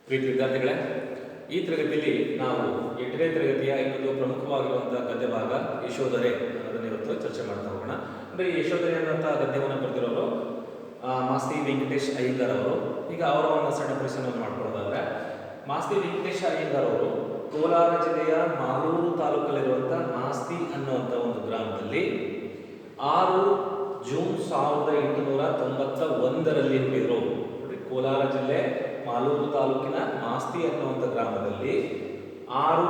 ಪ್ರೀತಿ ವಿದ್ಯಾರ್ಥಿಗಳೇ, ಈ ತರಗತಿಯಲ್ಲಿ ನಾವು 8ನೇ ತರಗತಿಯ ಇನ್ನೊಂದು ಪ್ರಮುಖವಾಗಿರುವಂತಹ ಗದ್ಯ ಭಾಗ ಯಶೋಧರೆ ಅನ್ನೋದನ್ನು ಇವತ್ತು ಚರ್ಚೆ ಮಾಡ್ತಾ ಹೋಗೋಣ. ಅಂದರೆ ಈ ಯಶೋಧರೆ ಅನ್ನುವಂಥ ಗದ್ಯವನ್ನು ಬರೆದಿರೋರು ಮಾಸ್ತಿ ವೆಂಕಟೇಶ್ ಅಯ್ಯಂಗಾರ್ ಅವರು. ಈಗ ಅವರ ಒಂದು ಸಣ್ಣ ಪರಿಚಯವನ್ನು ಮಾಡ್ಕೊಳ್ಳೋದಾದ್ರೆ, ಮಾಸ್ತಿ ವೆಂಕಟೇಶ್ ಅಯ್ಯಂಗಾರ್ ಅವರು ಕೋಲಾರ ಜಿಲ್ಲೆಯ ಮಾಲೂರು ತಾಲೂಕಲ್ಲಿರುವಂಥ ಮಾಸ್ತಿ ಅನ್ನುವಂಥ ಒಂದು ಗ್ರಾಮದಲ್ಲಿ 6 ಜೂನ್ 1891ರಲ್ಲಿ ಹುಟ್ಟಿದರು. ಕೋಲಾರ ಜಿಲ್ಲೆ ಮಾಲೂರು ತಾಲೂಕಿನ ಮಾಸ್ತಿ ಅನ್ನುವಂಥ ಗ್ರಾಮದಲ್ಲಿ 6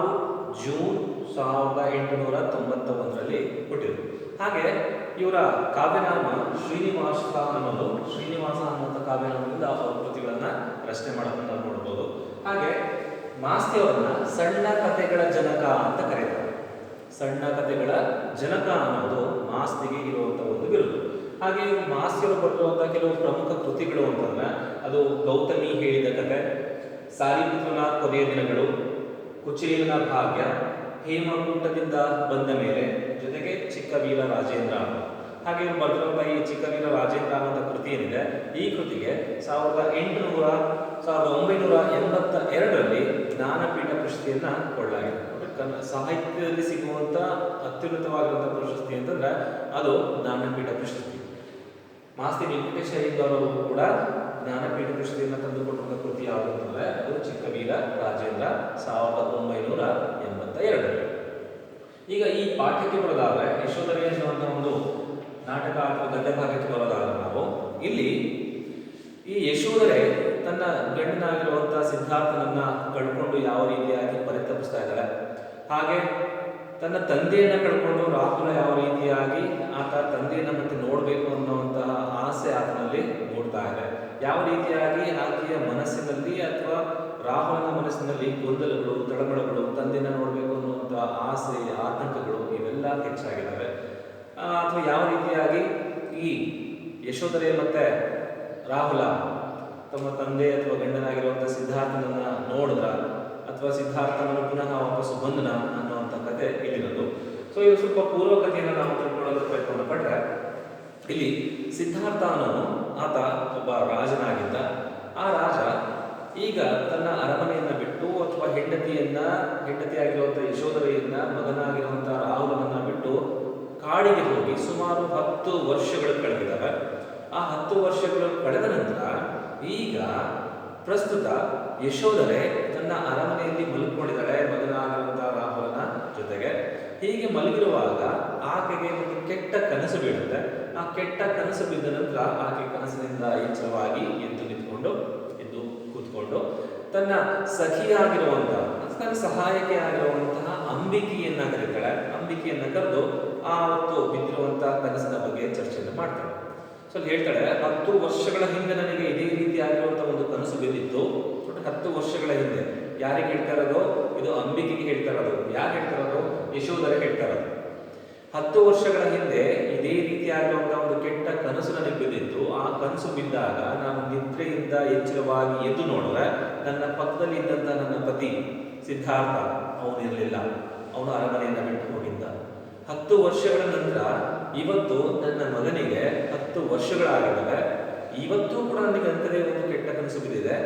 ಜೂನ್ 1891ರಲ್ಲಿ ಹುಟ್ಟಿದರು. ಹಾಗೆ ಇವರ ಕಾವ್ಯನಾಮ ಶ್ರೀನಿವಾಸ ಅನ್ನುವಂಥ ಕಾವ್ಯನಾಮದಿಂದ ಅವರ ಕೃತಿಗಳನ್ನು ರಚನೆ ಮಾಡೋದನ್ನು ನಾವು ನೋಡ್ಬೋದು. ಹಾಗೆ ಮಾಸ್ತಿ ಅವರನ್ನ ಸಣ್ಣ ಕಥೆಗಳ ಜನಕ ಅಂತ ಕರೀತಾರೆ. ಸಣ್ಣ ಕಥೆಗಳ ಜನಕ ಅನ್ನೋದು ಮಾಸ್ತಿಗೆ ಇರುವಂಥ ಒಂದು ಬಿರುದು. ಹಾಗೆ ಮಾಸ್ತಿಯವರು ಬರೆದಿರುವಂತಹ ಕೆಲವು ಪ್ರಮುಖ ಕೃತಿಗಳು ಅಂತಂದ್ರೆ ಅದು ಗೌತಮಿ ಹೇಳಿದ ಕಥೆ, ಸಾಲಿಪುತ್ರನ ಕೊನೆಯ ದಿನಗಳು, ಕುಚೇಲನ ಭಾಗ್ಯ, ಹೇಮಕೂಟದಿಂದ ಬಂದ ಮೇಲೆ, ಜೊತೆಗೆ ಚಿಕ್ಕವೀರ ರಾಜೇಂದ್ರ. ಹಾಗೆ ಇವರು ಬರೆದಿರುವಂತಹ ಈ ಚಿಕ್ಕವೀರ ರಾಜೇಂದ್ರ ಅನ್ನೋ ಕೃತಿ ಏನಿದೆ, ಈ ಕೃತಿಗೆ 1982ರಲ್ಲಿ ಜ್ಞಾನಪೀಠ ಪ್ರಶಸ್ತಿಯನ್ನ ಕೊಡಲಾಗಿದೆ. ಸಾಹಿತ್ಯದಲ್ಲಿ ಸಿಗುವಂತ ಅತ್ಯುನ್ನತವಾಗಿರುವಂತಹ ಪ್ರಶಸ್ತಿ ಅಂತಂದ್ರೆ ಅದು ಜ್ಞಾನಪೀಠ ಪ್ರಶಸ್ತಿ. ಮಾಸ್ತಿ ವೆಂಕಟೇಶ ಅಯ್ಯಂಗಾರ್ ಅವರು ಕೂಡ ಜ್ಞಾನಪೀಠ ಪ್ರಶಸ್ತಿಯನ್ನು ತಂದುಕೊಟ್ಟಿರುವ ಕೃತಿ ಯಾವುದು ಅಂತಂದ್ರೆ ಅದು ಚಿಕ್ಕವೀರ ರಾಜೇಂದ್ರ 1982. ಈಗ ಈ ಪಾಠಕ್ಕೆ ಬರೋದಾದ್ರೆ, ಯಶೋಧರೆ ಎನ್ನುವಂತ ಒಂದು ನಾಟಕ ಅಥವಾ ಗದ್ಯ ಭಾಗಕ್ಕೆ ಬರೋದಾದ್ರೆ ನಾವು ಇಲ್ಲಿ ಈ ಯಶೋಧರೆ ತನ್ನ ಗಂಡನಾಗಿರುವಂತಹ ಸಿದ್ಧಾರ್ಥನನ್ನ ಕಳ್ಕೊಂಡು ಯಾವ ರೀತಿಯಾಗಿ ಪರಿತಪಿಸ್ತಾ ಇದ್ದಾಳೆ, ಹಾಗೆ ತನ್ನ ತಂದೆಯನ್ನ ಕಳ್ಕೊಂಡು ರಾಹುಲ ಯಾವ ರೀತಿಯಾಗಿ ಆತ ತಂದೆಯನ್ನ ಮತ್ತೆ ನೋಡಬೇಕು ಅನ್ನುವಂತಹ ಆಸೆ ಆತನಲ್ಲಿ ಮೂಡ್ತಾ ಇದೆ, ಯಾವ ರೀತಿಯಾಗಿ ಆಕೆಯ ಮನಸ್ಸಿನಲ್ಲಿ ಅಥವಾ ರಾಹುಲನ ಮನಸ್ಸಿನಲ್ಲಿ ಗೊಂದಲಗಳು, ತಳಮಳಗಳು, ತಂದೆಯನ್ನ ನೋಡಬೇಕು ಅನ್ನುವಂತಹ ಆಸೆ, ಆತಂಕಗಳು ಇವೆಲ್ಲ ಹೆಚ್ಚಾಗಿದ್ದಾವೆ. ಅಥವಾ ಯಾವ ರೀತಿಯಾಗಿ ಈ ಯಶೋಧರೆ ಮತ್ತೆ ರಾಹುಲ ತಮ್ಮ ತಂದೆ ಅಥವಾ ಗಂಡನಾಗಿರುವಂತಹ ಸಿದ್ಧಾರ್ಥನನ್ನ ನೋಡಿದ್ರ ಅಥವಾ ಸಿದ್ಧಾರ್ಥನನ್ನು ಪುನಃ ವಾಪಸ್ಸು ಬಂದನ ಅನ್ನುವಂಥ ಕಥೆ ಇಲ್ಲಿರೋದು. ಸೊ ಇದು ಸ್ವಲ್ಪ ಪೂರ್ವಕಥೆಯನ್ನು ನಾವು ತಿಳ್ಕೊಳ್ಳೋದಕ್ಕೆ ಪ್ರಯತ್ನ ಪಟ್ಟರೆ, ಇಲ್ಲಿ ಸಿದ್ಧಾರ್ಥ ಅನ್ನೋನು ಆತ ಒಬ್ಬ ರಾಜನಾಗಿದ್ದ. ಆ ರಾಜ ಈಗ ತನ್ನ ಅರಮನೆಯನ್ನ ಬಿಟ್ಟು ಅಥವಾ ಹೆಂಡತಿಯಾಗಿರುವಂಥ ಯಶೋಧರೆಯನ್ನ, ಮಗನಾಗಿರುವಂತಹ ರಾಹುಲನನ್ನ ಬಿಟ್ಟು ಕಾಡಿಗೆ ಹೋಗಿ ಸುಮಾರು 10 ವರ್ಷಗಳು ಕಳೆದಿದ್ದಾವೆ. ಆ 10 ವರ್ಷಗಳು ಕಳೆದ ನಂತರ ಈಗ ಪ್ರಸ್ತುತ ಯಶೋಧರೆ ತನ್ನ ಅರಮನೆಯಲ್ಲಿ ಮಲಗಿಕೊಂಡಿದ್ದಾಳೆ ಮಗನಾಗಿರುವಂತಹ ರಾಹುಲನ ಜೊತೆಗೆ. ಹೀಗೆ ಮಲಗಿರುವಾಗ ಆಕೆಗೆ ಒಂದು ಕೆಟ್ಟ ಕನಸು ಬೀಳುತ್ತೆ. ಆ ಕೆಟ್ಟ ಕನಸು ಬಿದ್ದ ನಂತರ ಆಕೆ ಕನಸಿನಿಂದ ಎಚ್ಚರವಾಗಿ ಎದ್ದು ಕೂತ್ಕೊಂಡು ತನ್ನ ಸಖಿಯಾಗಿರುವಂತಹ, ತನ್ನ ಸಹಾಯಕಿ ಆಗಿರುವಂತಹ ಅಂಬಿಕೆಯನ್ನ ಕರೀತಾಳೆ. ಅಂಬಿಕೆಯನ್ನ ಕರೆದು ಆ ಹೊತ್ತು ಬಿದ್ದಿರುವಂತಹ ಕನಸಿನ ಬಗ್ಗೆ ಚರ್ಚೆಯನ್ನು ಮಾಡ್ತಾಳೆ. ಸೊ ಹೇಳ್ತಾಳೆ, 10 ವರ್ಷಗಳ ಹಿಂದೆ ನನಗೆ ಇದೇ ರೀತಿಯಾಗಿರುವಂತಹ ಒಂದು ಕನಸು ಬಿದ್ದಿತ್ತು. 10 ವರ್ಷಗಳ ಹಿಂದೆ. ಯಾರಿಗೆ ಹೇಳ್ತಾ ಇರೋದು? ಇದು ಅಂಬಿಕೆಗೆ ಹೇಳ್ತಾ ಇರೋದು. ಯಾರು ಹೇಳ್ತಾ ಇರೋದು? ಯಶೋಧರೆ ಹೇಳ್ತಾ ಇರೋದು. 10 ವರ್ಷಗಳ ಹಿಂದೆ ಇದೇ ರೀತಿಯಾಗಿರುವಂತಹ ಒಂದು ಕೆಟ್ಟ ಕನಸು ನನಗೆ ಬಿದ್ದಿತ್ತು. ಆ ಕನಸು ಬಿದ್ದಾಗ ನಾನು ನಿದ್ರೆಯಿಂದ ಎಚ್ಚರವಾಗಿ ಎದ್ದು ನೋಡಿದ್ರೆ ನನ್ನ ಪಕ್ಕದಲ್ಲಿ ಇದ್ದಂತ ನನ್ನ ಪತಿ ಸಿದ್ಧಾರ್ಥ ಅವನಿರಲಿಲ್ಲ. ಅವನು ಅರಮನೆಯನ್ನ ಬಿಟ್ಟು ಹೋಗಿದ್ದ. 10 ವರ್ಷಗಳ ನಂತರ ಇವತ್ತು ನನ್ನ ಮಗನಿಗೆ 10 ವರ್ಷಗಳಾಗಿದ್ದಾವೆ. ಇವತ್ತು ಕೂಡ ನನಗೆ ಅಂಥದೇ ಒಂದು ಕೆಟ್ಟ ಕನಸು ಬಿದ್ದಿದೆ.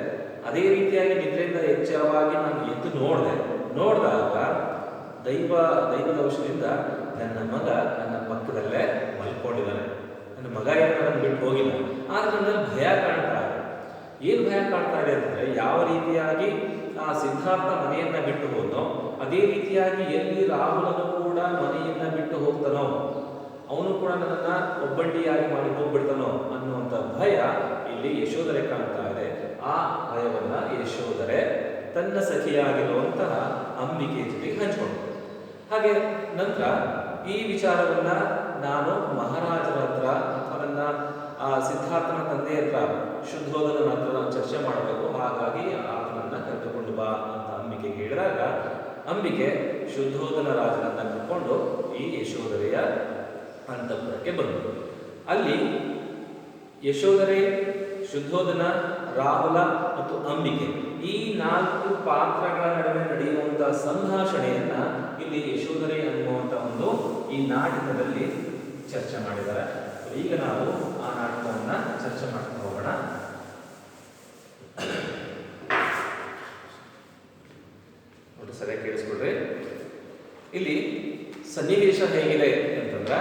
ಅದೇ ರೀತಿಯಾಗಿ ನಿದ್ರೆಯಿಂದ ಎಚ್ಚರವಾಗಿ ನಾನು ಎದ್ದು ನೋಡಿದಾಗ ದೈವದ ಔಷಧಿಯಿಂದ ನನ್ನ ಮಗ ನನ್ನ ಪಕ್ಕದಲ್ಲೇ ಮಲ್ಕೊಂಡಿದ್ದಾನೆ. ನನ್ನ ಮಗ ನನ್ನ ಬಿಟ್ಟು ಹೋಗಿಲ್ಲ. ಆದ್ರೆ ನನ್ನಲ್ಲಿ ಭಯ ಕಾಣ್ತಾ ಇದೆ. ಏನು ಭಯ ಕಾಣ್ತಾ ಇದೆ ಅಂತಂದ್ರೆ, ಯಾವ ರೀತಿಯಾಗಿ ಆ ಸಿದ್ಧಾರ್ಥ ಮನೆಯನ್ನ ಬಿಟ್ಟು ಹೋದನೋ ಅದೇ ರೀತಿಯಾಗಿ ಎಲ್ಲಿ ರಾಹುಲನು ಕೂಡ ಮನೆಯನ್ನ ಬಿಟ್ಟು ಹೋಗ್ತಾನೋ, ಅವನು ಕೂಡ ನನ್ನನ್ನ ಒಬ್ಬಂಟಿಯಾಗಿ ಮಾಡಿ ಹೋಗ್ಬಿಡ್ತಾನೋ ಅನ್ನುವಂಥ ಭಯ ಇಲ್ಲಿ ಯಶೋಧರೆ ಕಾಣ್ತಾ ಇದೆ. ಆ ಭಯವನ್ನ ಯಶೋಧರೆ ತನ್ನ ಸಖಿಯಾಗಿರುವಂತಹ ಅಂಬಿಕೆ ಜೊತೆಗೆ ಹಂಚಿಕೊಂಡು, ಹಾಗೆ ನಂತರ ಈ ವಿಚಾರವನ್ನ ನಾನು ಮಹಾರಾಜರ ಹತ್ರ ಅಥವಾ ನನ್ನ ಸಿದ್ಧಾರ್ಥನ ತಂದೆ ಹತ್ರ, ಶುದ್ಧೋಧನ ಹತ್ರ ನಾನು ಚರ್ಚೆ ಮಾಡಬೇಕು, ಹಾಗಾಗಿ ಆತನನ್ನ ಕರೆದುಕೊಂಡು ಬಾ ಅಂತ ಅಂಬಿಕೆಗೆ ಹೇಳಿದಾಗ ಅಂಬಿಕೆ ಶುದ್ಧೋಧನ ರಾಜನನ್ನ ಕರ್ಕೊಂಡು ಈ ಯಶೋಧರೆಯ ಅಂತಃಪುರಕ್ಕೆ ಬಂದರು. ಅಲ್ಲಿ ಯಶೋಧರೆ, ಶುದ್ಧೋಧನ, ರಾಹುಲ ಮತ್ತು ಅಂಬಿಕೆ ಈ 4 ಪಾತ್ರಗಳ ನಡುವೆ ನಡೆಯುವಂತಹ ಸಂಭಾಷಣೆಯನ್ನ ಇಲ್ಲಿ ಯಶೋಧರೆ ಅನ್ನುವಂಥ ಒಂದು ಈ ನಾಟಕದಲ್ಲಿ ಚರ್ಚೆ ಮಾಡಿದ್ದಾರೆ. ಈಗ ನಾವು ಆ ನಾಟಕವನ್ನ ಚರ್ಚೆ ಮಾಡ್ತಾ ಹೋಗೋಣ. ಸನ್ನಿವೇಶ ಹೇಗಿದೆ ಅಂತಂದ್ರೆ,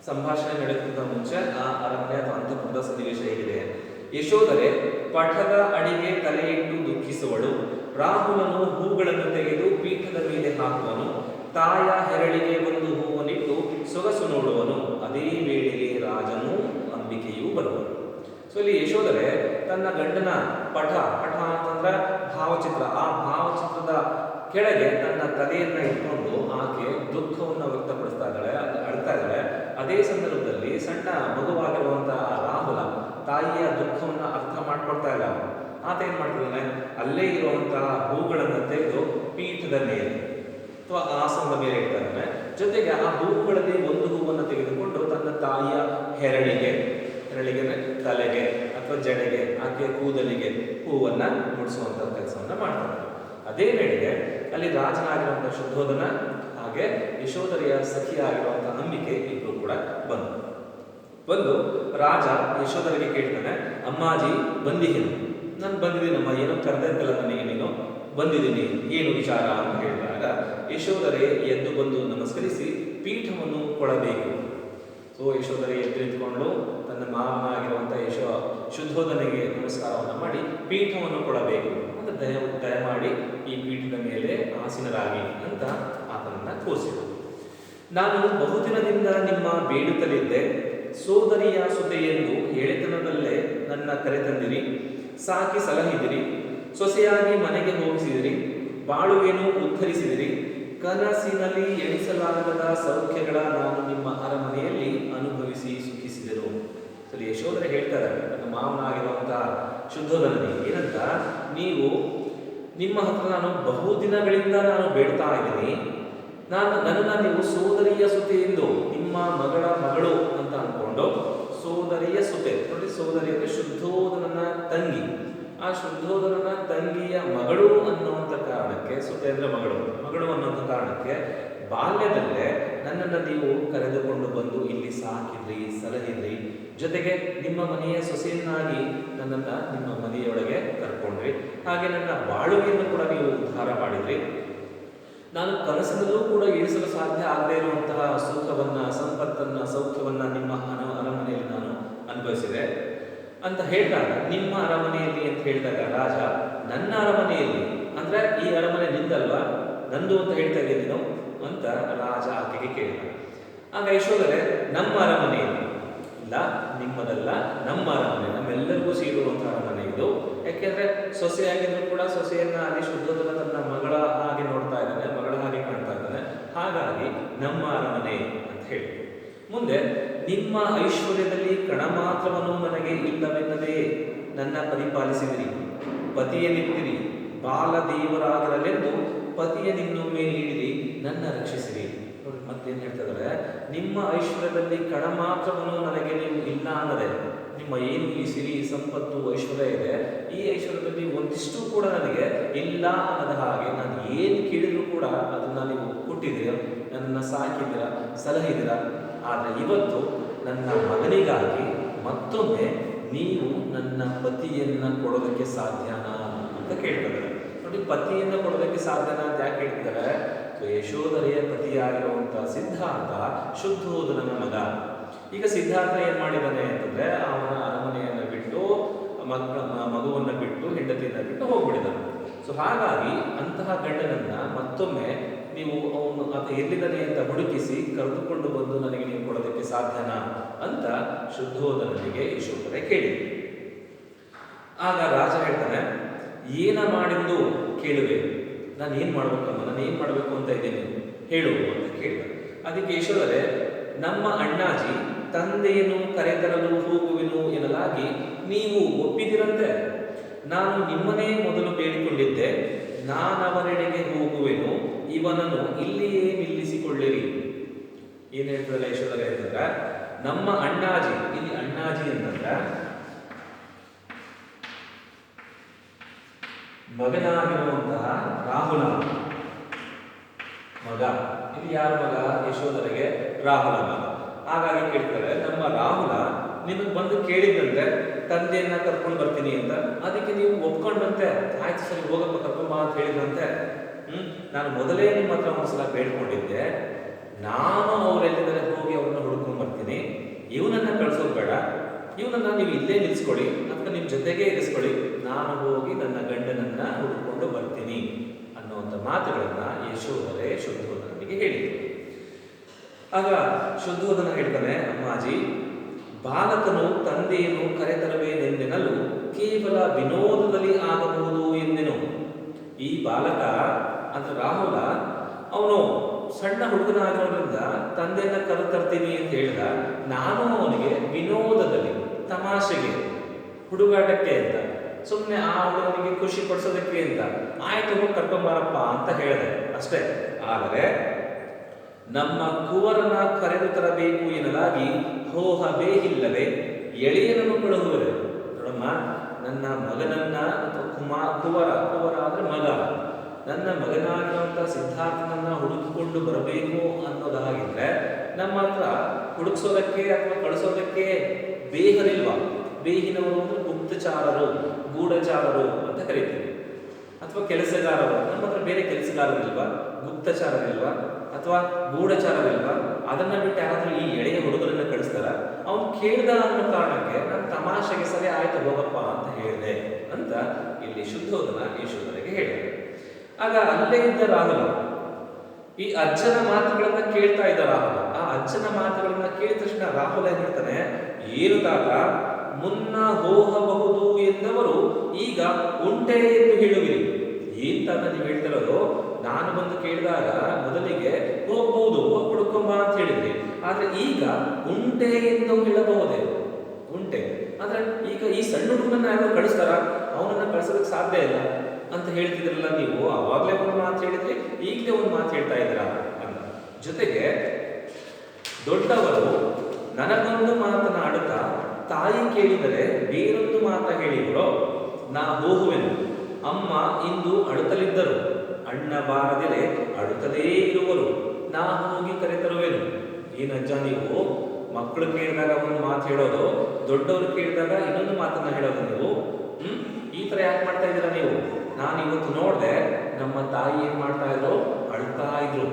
ಸಂಭಾಷಣೆ ನಡೆಯುವುದಕ್ಕಿಂತ ಮುಂಚೆ ಆ ಅರಣ್ಯ ಅಥವಾ ಅಂತಃಪುರದ ಸನ್ನಿವೇಶ ಹೇಗಿದೆ. ಯಶೋಧರೆ ಪಠದ ಅಡಿಗೆ ತಲೆಯಿಟ್ಟು ದುಃಖಿಸುವಳು. ರಾಹುಲನು ಹೂಗಳನ್ನು ತೆಗೆದು ಪೀಠದ ಮೇಲೆ ಹಾಕುವನು. ತಾಯ ಹೆರಳಿಗೆ ಒಂದು ಹೂವನ್ನಿಟ್ಟು ಸೊಗಸು ನೋಡುವನು. ಅದೇ ವೇಳೆಗೆ ರಾಜನು ಅಂಬಿಕೆಯೂ ಬರುವನು. ಸೊ ಇಲ್ಲಿ ಯಶೋಧರೆ ತನ್ನ ಗಂಡನ ಪಠ ಅಂತಂದ್ರೆ ಭಾವಚಿತ್ರ, ಆ ಭಾವಚಿತ್ರದ ಕೆಳಗೆ ತನ್ನ ತಲೆಯನ್ನ ಇಟ್ಕೊಂಡು ಆಕೆ ದುಃಖವನ್ನು ವ್ಯಕ್ತಪಡಿಸ್ತಾ ಇದ್ದಾಳೆ, ಅಳ್ತಾ ಇದ್ದಾಳೆ. ಅದೇ ಸಂದರ್ಭದಲ್ಲಿ ಸಣ್ಣ ಮಗುವಾಗಿರುವಂತಹ ರಾಹುಲ ತಾಯಿಯ ದುಃಖವನ್ನ ಅರ್ಥ ಮಾಡ್ಕೊಳ್ತಾ ಇಲ್ಲ. ಆತ ಏನ್ ಮಾಡ್ತಿದ್ದಾನೆ, ಅಲ್ಲೇ ಇರುವಂತಹ ಹೂಗಳನ್ನು ತೆಗೆದು ಪೀಠದ ಮೇಲೆ ಅಥವಾ ಆಸನದ ಮೇಲೆ ಇಡ್ತಾ ಇದ್ದಾನೆ. ಜೊತೆಗೆ ಆ ಹೂಗಳಲ್ಲಿ ಒಂದು ಹೂವನ್ನು ತೆಗೆದುಕೊಂಡು ತನ್ನ ತಾಯಿಯ ಹೆರಳಿಗೆ ತಲೆಗೆ ಅಥವಾ ಜಡೆಗೆ, ಆಕೆಯ ಕೂದಲಿಗೆ ಹೂವನ್ನ ಮುಡಿಸುವಂತಹ ಕೆಲಸವನ್ನ ಮಾಡ್ತಾರೆ. ಅದೇ ವೇಳೆಗೆ ಅಲ್ಲಿ ರಾಜನಾಗಿರುವಂತಹ ಶುದ್ಧೋಧನ ಹಾಗೆ ಯಶೋಧರೆಯ ಸಖಿಯಾಗಿರುವಂತಹ ಅಂಬಿಕೆ ಇಬ್ಬರು ಕೂಡ ಬಂದು ರಾಜ ಯಶೋಧರೆಗೆ ಕೇಳ್ತಾನೆ, ಅಮ್ಮಾಜಿ ಬಂದಿಹೇನು? ನಾನು ಬಂದಿದ್ದೀನಮ್ಮ, ಏನೋ ಕರೆದಿದ್ದಲ್ಲ ನನಗೆ, ನೀನು ಬಂದಿದ್ದೀನಿ, ಏನು ವಿಚಾರ ಅಂತ ಹೇಳಿದಾಗ ಯಶೋಧರೆ ಎದ್ದು ಬಂದು ನಮಸ್ಕರಿಸಿ ಪೀಠವನ್ನು ಕೊಡಬೇಕು. ಸೊ ಯಶೋಧರೆ ಎದ್ದು ನಿಂತ್ಕೊಂಡು ತನ್ನ ಮಾವನಾಗಿರುವಂತಹ ಶುದ್ಧೋಧನೆಗೆ ನಮಸ್ಕಾರವನ್ನು ಮಾಡಿ ಪೀಠವನ್ನು ಕೊಡಬೇಕು ಅಂತ ದಯಮಾಡಿ ಈ ಪೀಠದ ಮೇಲೆ ಆಸೀನರಾಗಿ ಅಂತ ಆತನನ್ನ ಕೋರಿಸಿದರು. ನಾನು ಬಹುದಿನದಿಂದ ನಿಮ್ಮ ಬೇಡುತ್ತಲಿದ್ದೆ, ಸೋದರಿಯ ಸುತೆ ಎಂದು ಎಳೆತನದಲ್ಲೇ ನನ್ನ ಕರೆತಂದಿರಿ, ಸಾಕಿ ಸಲಹಿದಿರಿ, ಸೊಸೆಯಾಗಿ ಮನೆಗೆ ಹೋಗಿಸಿದಿರಿ, ಬಾಳುವೆನು ಉದ್ಧರಿಸಿದಿರಿ, ಕನಸಿನಲ್ಲಿ ಎಣಿಸಲಾಗದ ಸೌಖ್ಯಗಳ ನಾನು ನಿಮ್ಮ ಅರಮನೆಯಲ್ಲಿ ಅನುಭವಿಸಿ ಸುಖಿಸಿದೆನು. ಸರಿ, ಯಶೋಧರೆ ಹೇಳ್ತಾರೆ ನನ್ನ ಮಾವನಾಗಿರುವಂತಹ ಶುದ್ಧೋಧನಿಗೆ ಏನಂತ, ನೀವು ನಿಮ್ಮ ಹತ್ರ ನಾನು ಬಹುದಿನಗಳಿಂದ ನಾನು ಬೇಡ್ತಾ ಇದ್ದೀನಿ, ನನ್ನನ್ನು ನೀವು ಸೋದರಿಯ ಸುತೆ ಎಂದು, ನಿಮ್ಮ ಮಗಳು ಅಂತ ಅನ್ಕೊಂಡು ಸೋದರಿಯ ಸುತೆ ನೋಡಿ, ಸೋದರಿ ಅಂದ್ರೆ ಶುದ್ಧೋಧನನ ತಂಗಿ, ಆ ಶುದ್ಧೋಧನನ ತಂಗಿಯ ಮಗಳು ಅನ್ನುವಂಥ ಕಾರಣಕ್ಕೆ, ಸುತೆ ಅಂದ್ರೆ ಮಗಳು ಅನ್ನುವಂಥ ಕಾರಣಕ್ಕೆ ಬಾಲ್ಯದಲ್ಲೇ ನನ್ನನ್ನು ನೀವು ಕರೆದುಕೊಂಡು ಬಂದು ಇಲ್ಲಿ ಸಾಕಿದ್ರಿ, ಸಲಹಿದ್ರಿ, ಜೊತೆಗೆ ನಿಮ್ಮ ಮನೆಯ ಸೊಸೆಯನ್ನಾಗಿ ನನ್ನನ್ನು ನಿಮ್ಮ ಮನೆಯೊಳಗೆ ಕರ್ಕೊಂಡ್ರಿ, ಹಾಗೆ ನನ್ನ ಬಾಳುವೆಯನ್ನು ಕೂಡ ನೀವು ಉದ್ಧಾರ ಮಾಡಿದ್ರಿ. ನಾನು ಕನಸಿನಲ್ಲೂ ಕೂಡ ಇಳಿಸಲು ಸಾಧ್ಯ ಆಗದೇ ಇರುವಂತಹ ಸುಖವನ್ನ, ಸಂಪತ್ತನ್ನ, ಸೌಖ್ಯವನ್ನ ನಿಮ್ಮ ಅರಮನೆಯಲ್ಲಿ ನಾನು ಅನುಭವಿಸಿದೆ ಅಂತ ಹೇಳಿದಾಗ, ನಿಮ್ಮ ಅರಮನೆಯಲ್ಲಿ ಅಂತ ಹೇಳಿದಾಗ ರಾಜ, ನನ್ನ ಅರಮನೆಯಲ್ಲಿ ಅಂದ್ರೆ ಈ ಅರಮನೆ ನಿಂದಲ್ವಾ, ನಂದು ಅಂತ ಹೇಳ್ತಾ ಇದ್ದೀನಿ ನೀನು ಅಂತ ರಾಜ ಆಕೆಗೆ ಕೇಳಿದ. ಆಗ ಯಶೋಧರೆ, ನಮ್ಮ ಅರಮನೆಯಲ್ಲಿ ಇಲ್ಲ, ನಿಮ್ಮದಲ್ಲ, ನಮ್ಮ ಅರಮನೆ, ನಮ್ಮೆಲ್ಲರಿಗೂ ಸೇರುವಂತಹ ಅರಮನೆ ಇದು. ಯಾಕೆಂದ್ರೆ ಸೊಸೆಯಾಗಿದ್ರು ಕೂಡ ಸೊಸೆಯನ್ನ ಅಲ್ಲಿ ಶುದ್ಧೋಧನ ತನ್ನ ಮಗಳ ಹಾಗೆ ನೋಡ್ತಾ ಇದ್ದಾನೆ, ಮಗಳ ಹಾಗೆ ಕಾಣ್ತಾ ಇದ್ದಾನೆ, ಹಾಗಾಗಿ ನಮ್ಮ ಅರಮನೆ ಅಂತ ಹೇಳಿ. ಮುಂದೆ, ನಿಮ್ಮ ಐಶ್ವರ್ಯದಲ್ಲಿ ಕಣ ಮಾತ್ರವನ್ನು ನನಗೆ ಇಲ್ಲವೆನ್ನದೇ ನನ್ನ ಪರಿಪಾಲಿಸಿದಿರಿ, ಪತಿಯನ್ನಿಟ್ಟಿರಿ, ಬಾಲದೇವರಾಗಿರಲೆಂದು ಪತಿಯನ್ನಿನ್ನೊಮ್ಮೆ ನೀಡಿರಿ, ನನ್ನ ರಕ್ಷಿಸಿರಿ. ನೋಡಿ ಮತ್ತೇನು ಹೇಳ್ತಿದ್ದಾರೆ, ನಿಮ್ಮ ಐಶ್ವರ್ಯದಲ್ಲಿ ಕಣ ಮಾತ್ರವನ್ನು ನನಗೆ ನೀವು ಇಲ್ಲ ಅನ್ನದೆ, ನಿಮ್ಮ ಏನು ಈ ಸಿರಿ ಸಂಪತ್ತು ಐಶ್ವರ್ಯ ಇದೆ, ಈ ಐಶ್ವರ್ಯದಲ್ಲಿ ಒಂದಿಷ್ಟು ಕೂಡ ನನಗೆ ಇಲ್ಲ ಅನ್ನದ ಹಾಗೆ ನಾನು ಏನು ಕೇಳಿದ್ರು ಕೂಡ ಅದನ್ನ ನೀವು ಕೊಟ್ಟಿದ್ದೀರ, ನನ್ನನ್ನು ಸಾಕಿದ್ದೀರ, ಸಲಹಿದ್ದೀರ. ಆದರೆ ಇವತ್ತು ನನ್ನ ಮಗನಿಗಾಗಿ ಮತ್ತೊಮ್ಮೆ ನೀವು ನನ್ನ ಪತಿಯನ್ನ ಕೊಡೋದಕ್ಕೆ ಸಾಧ್ಯನಾ ಅಂತ ಕೇಳ್ತಿದ್ದಾರೆ. ನೋಡಿ, ಪತಿಯನ್ನ ಕೊಡೋದಕ್ಕೆ ಸಾಧ್ಯನಾ ಅಂತ ಯಾಕೆ ಹೇಳ್ತಿದ್ದಾರೆ? ಯಶೋಧರೆಯ ಪತಿಯಾಗಿರುವಂತಹ ಸಿದ್ಧಾರ್ಥ ಶುದ್ಧೋಧನನ ಮಗ. ಈಗ ಸಿದ್ಧಾರ್ಥ ಏನ್ ಮಾಡಿದ್ದಾನೆ ಅಂತಂದ್ರೆ, ಅವನ ಅರಮನೆಯನ್ನು ಬಿಟ್ಟು ಮಗುವನ್ನ ಬಿಟ್ಟು ಹೆಂಡತಿಯನ್ನ ಬಿಟ್ಟು ಹೋಗ್ಬಿಡಿದ್ದಾನೆ. ಸೊ ಹಾಗಾಗಿ ಅಂತಹ ಗಂಡನನ್ನ ಮತ್ತೊಮ್ಮೆ ನೀವು ಅವನು ಆತ ಎಲ್ಲಿದ್ದಾನೆ ಅಂತ ಹುಡುಕಿಸಿ ಕರೆದುಕೊಂಡು ಬಂದು ನನಗೆ ನೀವು ಕೊಡೋದಕ್ಕೆ ಸಾಧ್ಯನಾ ಅಂತ ಶುದ್ಧೋಧನನಿಗೆ ಯಶೋಧರೆ ಕೇಳಿ. ಆಗ ರಾಜ ಹೇಳ್ತಾನೆ, ಏನ ಮಾಡಿದ್ದು ಕೇಳುವೆ, ನಾನು ಏನ್ ಮಾಡ್ಬೇಕಮ್ಮ, ನಾನು ಏನ್ ಮಾಡ್ಬೇಕು ಅಂತ ಇದ್ದೀನಿ ಹೇಳು ಅಂತ ಕೇಳಿದ. ಅದಕ್ಕೆ ಯಶೋಧರೆ, ನಮ್ಮ ಅಣ್ಣಾಜಿ ತಂದೆಯನ್ನು ಕರೆತರಲು ಹೋಗುವೆನು ಎನ್ನಲಾಗಿ ನೀವು ಒಪ್ಪಿದಿರಂತೆ, ನಾನು ನಿಮ್ಮನ್ನೇ ಮೊದಲು ಬೇಡಿಕೊಂಡಿದ್ದೆ, ನಾನವರೆಡೆಗೆ ಹೋಗುವೆನು, ಇವನನ್ನು ಇಲ್ಲಿಯೇ ನಿಲ್ಲಿಸಿಕೊಳ್ಳಿರಿ. ಏನ್ ಹೇಳ್ತದಲ್ಲ ಯಶೋಧರೆ ಅಂತಂದ್ರ, ನಮ್ಮ ಅಣ್ಣಾಜಿ, ಇಲ್ಲಿ ಅಣ್ಣಾಜಿ ಅಂತಂದ್ರ ಮಗನಾಗಿರುವಂತಹ ರಾಹುಲ ಮಗ. ಇಲ್ಲಿ ಯಾರ ಮಗ? ಯಶೋಧರೆಗೆ ರಾಹುಲ ಮಗ. ಹಾಗಾಗಿ ಕೇಳ್ತಾರೆ, ನಮ್ಮ ರಾಹುಲ ನಿಮಗೆ ಬಂದು ಕೇಳಿದಂತೆ ತಂದೆಯನ್ನ ಕರ್ಕೊಂಡು ಬರ್ತೀನಿ ಅಂತ, ಅದಕ್ಕೆ ನೀವು ಒಪ್ಕೊಂಡಂತೆ, ಆಯ್ತು ಸರಿ ಹೋಗಪ್ಪ ಕರ್ಕೊಂಬ ಅಂತ ಹೇಳಿದಂತೆ. ನಾನು ಮೊದಲೇ ನಿಮ್ಮ ಹತ್ರ ಒಂದ್ಸಲ ಬೇಡ್ಕೊಂಡಿದ್ದೆ, ನಾನು ಅವರೆಲ್ಲಿದ್ದಾರೆ ಹೋಗಿ ಅವ್ರನ್ನ ಹುಡ್ಕೊಂಡು ಬರ್ತೀನಿ, ಇವನನ್ನ ಕಳ್ಸೋದು ಬೇಡ, ಇವನನ್ನ ನೀವು ಇಲ್ಲೇ ನಿಲ್ಸ್ಕೊಳ್ಳಿ ಅಥವಾ ನಿಮ್ಮ ಜೊತೆಗೆ ಇರಿಸ್ಕೊಳ್ಳಿ, ನಾನು ಹೋಗಿ ನನ್ನ ಗಂಡನನ್ನ ಹುಡ್ಕೊಂಡು ಬರ್ತೀನಿ ಅನ್ನುವಂಥ ಮಾತುಗಳನ್ನ ಯಶೋಧರೆ ಶುದ್ಧೋಧನಿಗೆ ಹೇಳಿದರು. ಆಗ ಶುದ್ಧೋಧನ ಹೇಳ್ತಾನೆ, ಅಮ್ಮಾಜಿ, ಬಾಲಕನು ತಂದೆಯನ್ನು ಕರೆತರುವೇನೆಂದೆನಲು ಕೇವಲ ವಿನೋದದಲ್ಲಿ ಆಗಬಹುದು ಎಂದೆನು. ಈ ಬಾಲಕ ಅಂದ್ರೆ ರಾಹುಲ, ಅವನು ಸಣ್ಣ ಹುಡುಗನಾಗಿರೋದ್ರಿಂದ ತಂದೆಯನ್ನ ಕರೆತರ್ತೀನಿ ಅಂತ ಹೇಳಿದ. ನಾನು ಅವನಿಗೆ ವಿನೋದದಲ್ಲಿ, ತಮಾಷೆಗೆ, ಹುಡುಗಾಟಕ್ಕೆ ಅಂತ, ಸುಮ್ಮನೆ ಆ ಹುಡುಗನಿಗೆ ಖುಷಿ ಪಡಿಸೋದಕ್ಕೆ ಅಂತ ಆಯ್ತು ಹೋಗಿ ಕರ್ಕೊಂಬಾರಪ್ಪ ಅಂತ ಹೇಳಿದೆ ಅಷ್ಟೇ. ಆದರೆ ನಮ್ಮ ಕುವರನ ಕರೆದು ತರಬೇಕು ಎನ್ನಲಾಗಿ ಹೋಹ ಬೇಹಿಲ್ಲವೇ ಎಳೆಯನನ್ನು ಕಳುಹುವರೆ. ನೋಡಮ್ಮ, ನನ್ನ ಮಗನನ್ನ ಅಥವಾ ಕುವರ ಅಂದ್ರೆ ಮಗ, ನನ್ನ ಮಗನಾಗಿರುವಂತ ಸಿದ್ಧಾರ್ಥನನ್ನ ಹುಡುಕಿಕೊಂಡು ಬರಬೇಕು ಅನ್ನೋದಾಗಿದ್ರೆ ನಮ್ಮ ಹತ್ರ ಹುಡುಕ್ಸೋದಕ್ಕೆ ಅಥವಾ ಕಳಿಸೋದಕ್ಕೆ ಬೇಹರಿಲ್ವಾ? ಬೇಹಿನವರು ಅಂದ್ರೆ ಗುಪ್ತಚಾರರು, ಗೂಢಚಾರರು ಅಂತ ಕರೀತೀವಿ. ಅಥವಾ ಕೆಲಸಗಾರರು, ನಮ್ಮ ಹತ್ರ ಬೇರೆ ಕೆಲಸಗಾರರಿಲ್ವಾ? ಗುಪ್ತಚಾರರಿಲ್ವಾ ಅಥವಾ ಗೂಢಚಾರರಿಲ್ವಾ? ಅದನ್ನ ಬಿಟ್ಟು ಯಾರಾದ್ರೂ ಈ ಎಳೆಯ ಹುಡುಗರನ್ನ ಕಳಿಸ್ತಾರ? ಅವನು ಕೇಳ್ದ ಅನ್ನೋ ಕಾರಣಕ್ಕೆ ನಾನು ತಮಾಷೆಗೆ ಸರಿ ಆಯ್ತು ಹೋಗಪ್ಪ ಅಂತ ಹೇಳಿದೆ ಅಂತ ಇಲ್ಲಿ ಶುದ್ಧೋಧನ ಯಶೋಧರೆಗೆ ಹೇಳಿದೆ. ಆಗ ಅಲ್ಲೇ ಇದ್ದ ರಾಹುಲ ಈ ಅಜ್ಜನ ಮಾತುಗಳನ್ನ ಕೇಳ್ತಾ ಇದ್ದ ರಾಹುಲ. ಆ ಅಜ್ಜನ ಮಾತುಗಳನ್ನ ಕೇಳಿದ ತಕ್ಷಣ ರಾಹುಲ ಏನ್ ಹೇಳ್ತಾನೆ, ಏನು ತಾತ, ಮುನ್ನ ಹೋಗಬಹುದು ಎಂದವರು ಈಗ ಉಂಟೆ ಎಂದು ಹೇಳುವಿರಿ. ಏನ್ ತಾತ ನೀವು ಹೇಳ್ತಿರೋದು? ನಾನು ಬಂದು ಕೇಳಿದಾಗ ಮೊದಲಿಗೆ ಹೋಗ್ಬಹುದು, ಹೋಗಿ ಹುಡ್ಕೊಂಬ ಅಂತ ಹೇಳಿದ್ರಿ, ಆದ್ರೆ ಈಗ ಉಂಟೆ ಎಂದು ಹೇಳಬಹುದೇ? ಉಂಟೆ ಆದ್ರೆ ಈಗ ಈ ಸಣ್ಣ ಹುಡುಗನ ಯಾರು ಕಳಿಸ್ತಾರ? ಅವನನ್ನ ಕಳಿಸೋದಕ್ಕೆ ಸಾಧ್ಯ ಇಲ್ಲ ಅಂತ ಹೇಳ್ತಿದ್ರಲ್ಲ ನೀವು. ಅವಾಗ್ಲೇ ಒಂದು ಮಾತು ಹೇಳಿದ್ರಿ, ಈಗಲೇ ಒಂದು ಮಾತು ಹೇಳ್ತಾ ಇದ್ದೀರಾ ಅಂತ. ಜೊತೆಗೆ ದೊಡ್ಡವರು ನನಗೊಂದು ಮಾತನಾಡುತ್ತಾ ತಾಯಿ ಕೇಳಿದರೆ ಬೇರೊಂದು ಮಾತ ಹೇಳಿದ್ರು, ನಾ ಹೋಗುವೆನು. ಅಮ್ಮ ಇಂದು ಅಳುತ್ತಲಿದ್ದರು, ಅಣ್ಣ ಬಾರದಿರೆ ಅಳುತ್ತಲೇ ಇರುವರು, ನಾ ಹೋಗಿ ಕರೆತರುವೆನು. ಏನಜ್ಜ ನೀವು ಮಕ್ಕಳು ಕೇಳಿದಾಗ ಒಂದು ಮಾತು ಹೇಳೋದು, ದೊಡ್ಡವರು ಕೇಳಿದಾಗ ಇನ್ನೊಂದು ಮಾತನ್ನ ಹೇಳೋದು ನೀವು? ಈ ತರ ಯಾಕೆ ಮಾಡ್ತಾ ಇದ್ದೀರಾ ನೀವು? ನಾನು ಇವತ್ತು ನೋಡಿದೆ, ನಮ್ಮ ತಾಯಿ ಏನ್ ಮಾಡ್ತಾ ಇದ್ರು, ಅಳ್ತಾ ಇದ್ರು.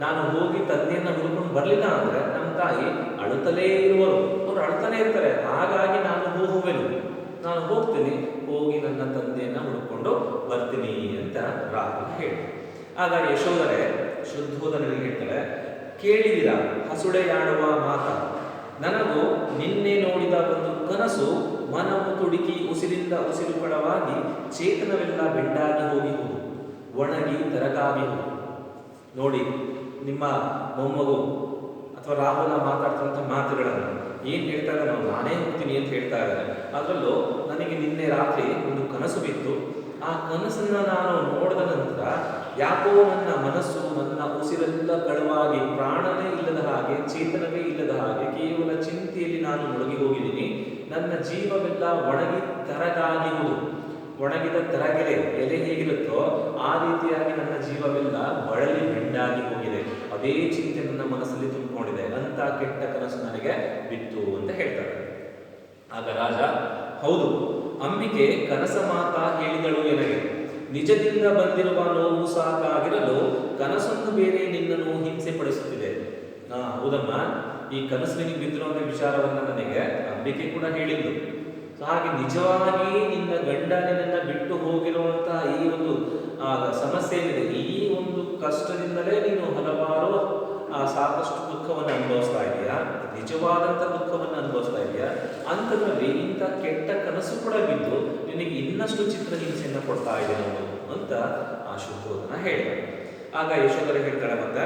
ನಾನು ಹೋಗಿ ತಂದೆಯನ್ನ ಹುಡುಕೊಂಡು ಬರ್ಲಿಲ್ಲ ಅಂದ್ರೆ ನಮ್ಮ ತಾಯಿ ಅಳುತ್ತಲೇ ಇರುವರು, ಅವ್ರು ಅಳ್ತಾನೆ ಇರ್ತಾರೆ. ಹಾಗಾಗಿ ನಾನು ಹೋಗುವೆನು, ನಾನು ಹೋಗ್ತೀನಿ, ಹೋಗಿ ನನ್ನ ತಂದೆಯನ್ನ ಹುಡುಕೊಂಡು ಬರ್ತೀನಿ ಅಂತ ರಾಹುಲ್ ಹೇಳಿ. ಆಗ ಯಶೋಧರೆ ಶುದ್ಧೋಧನಿಗೆ ಹೇಳ್ತಾಳೆ, ಕೇಳಿದಿರ ಹಸುಳೆಯಾಡುವ ಮಾತ, ನನಗೂ ನಿನ್ನೆ ನೋಡಿದ ಒಂದು ಕನಸು ಮನವು ತುಡುಕಿ ಉಸಿರಿಂದ ಉಸಿರು ಪಡವಾಗಿ ಚೇತನವೆಲ್ಲ ಬೆಂಡಾಗಿ ಹೋಗಿ ಒಣಗಿ ತರಗಾಗಿ ನೋಡಿ. ನಿಮ್ಮ ಮೊಮ್ಮಗು ಅಥವಾ ರಾಹುಲ ಮಾತಾಡ್ತಂಥ ಮಾತುಗಳನ್ನು ಏನ್ ಹೇಳ್ತಾ ಇದ್ದಾರೆ, ನಾನೇ ಹೋಗ್ತೀನಿ ಅಂತ ಹೇಳ್ತಾ ಇದ್ದಾರೆ. ಅದರಲ್ಲೂ ನನಗೆ ನಿನ್ನೆ ರಾತ್ರಿ ಒಂದು ಕನಸು ಬಿತ್ತು. ಆ ಕನಸನ್ನ ನಾನು ನೋಡಿದ ನಂತರ ಯಾಕೋ ನನ್ನ ಮನಸ್ಸು, ನನ್ನ ಉಸಿರೆಲ್ಲ ಕಳುವಾಗಿ, ಪ್ರಾಣವೇ ಇಲ್ಲದ ಹಾಗೆ, ಚೇತನವೇ ಇಲ್ಲದ ಹಾಗೆ, ಕೇವಲ ಚಿಂತೆಯಲ್ಲಿ ನಾನು ಮುಳುಗಿ ಹೋಗಿದ್ದೀನಿ. ನನ್ನ ಜೀವವೆಲ್ಲ ಒಣಗಿ ತರಗಾಗಿರುವುದು, ಒಣಗಿದ ತರಗೆಲೆ ಎಲೆ ಹೇಗಿರುತ್ತೋ ಆ ರೀತಿಯಾಗಿ ನನ್ನ ಜೀವವೆಲ್ಲ ಬಳಲಿ ಬೆಂಡಾಗಿ ಹೋಗಿದೆ. ಅದೇ ಚಿಂತೆ ನನ್ನ ಮನಸ್ಸಲ್ಲಿ ತುಂಬಿಕೊಂಡಿದೆ. ಅಂತ ಕೆಟ್ಟ ಕನಸು ನನಗೆ ಬಿತ್ತು ಅಂತ ಹೇಳ್ತಾರೆ. ಆಗ ರಾಜ, ಹೌದು, ಅಂಬಿಕೆ ಕನಸ ಮಾತಾ ಹೇಳಿದಳು ಎನಗೆ. ನಿಜದಿಂದ ಬಂದಿರುವ ನೋವು ಸಾಕಾಗಿರಲು ಕನಸೊಂದು ಬೇರೆ ನಿನ್ನನ್ನು ಹಿಂಸೆ ಪಡಿಸುತ್ತಿದೆ. ಹೌದಮ್ಮ, ಈ ಕನಸು ನಿನಗೆ ಬಿದ್ದಿರುವಂತ ವಿಚಾರವನ್ನ ನನಗೆ ಅಂಬಿಕೆ ಕೂಡ ಹೇಳಿದ್ದು. ಹಾಗೆ ನಿಜವಾಗಿ ನಿನ್ನ ಗಂಡ ನಿನ್ನ ಬಿಟ್ಟು ಹೋಗಿರುವಂತಹ ಈ ಒಂದು ಸಮಸ್ಯೆ ಏನಿದೆ, ಈ ಒಂದು ಕಷ್ಟದಿಂದಲೇ ನೀನು ಹಲವಾರು ಸಾಕಷ್ಟು ದುಃಖವನ್ನು ಅನುಭವಿಸ್ತಾ ಇದೆಯಾ, ನಿಜವಾದಂಥ ದುಃಖವನ್ನು ಅನುಭವಿಸ್ತಾ ಇದೆಯಾ. ಅಂಥದ್ರಲ್ಲಿ ಇಂಥ ಕೆಟ್ಟ ಕನಸು ಕೂಡ ಬಿದ್ದು ನಿನಗೆ ಇನ್ನಷ್ಟು ಚಿತ್ರಹಿಂಸೆಯನ್ನು ಕೊಡ್ತಾ ಇದೆ ನೋಡು ಅಂತ ಆ ಶುದ್ಧೋಧನ ಹೇಳಿದ. ಆಗ ಯಶೋಧರೆ ಹೇಳ್ತಾಳೆ, ಮತ್ತೆ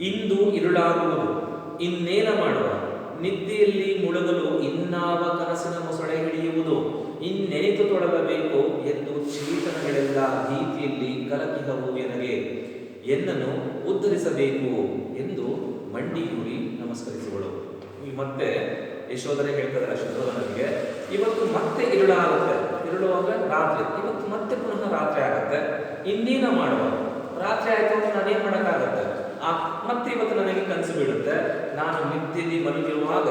ಇಂದು ಇರುಳಾಗುವುದು, ಇನ್ನೇನ ಮಾಡುವ, ನಿದ್ದೆಯಲ್ಲಿ ಮುಳುಗಲು ಇನ್ನಾವ ಕನಸಿನ ಮೊಸಳೆ ಹಿಡಿಯುವುದು, ಇನ್ನೆನಿತು ತೊಡಗಬೇಕು ಎಂದು ಚೇತನಗಳೆಲ್ಲ ಭೀತಿಯಲ್ಲಿ ಕಲಕಿಹವು ಎನಗೆ, ಎನ್ನನ್ನು ಉದ್ಧರಿಸಬೇಕು ಎಂದು ಮಂಡಿಯೂರಿ ನಮಸ್ಕರಿಸುವಳು. ಮತ್ತೆ ಯಶೋಧರೆ ಹೇಳ್ತಾರೆ ಶುದ್ಧೋಧನಿಗೆ, ಇವತ್ತು ಮತ್ತೆ ಇರುಳಾಗುತ್ತೆ. ಇರುಳು ಅಂದ್ರೆ ರಾತ್ರಿ, ಇವತ್ತು ಮತ್ತೆ ಪುನಃ ರಾತ್ರಿ ಆಗುತ್ತೆ. ಇನ್ನೇನ ಮಾಡುವ, ರಾತ್ರಿ ಆಯ್ತು ಅಂತ ನಾನೇನ್ ಮಾಡೋಕ್ಕಾಗತ್ತೆ. ಮತ್ತೆ ಇವತ್ತು ನನಗೆ ಕನಸು ಬೀಳುತ್ತೆ. ನಾನು ನಿದ್ದೆಯಲ್ಲಿ ಮಲಗಿರುವಾಗ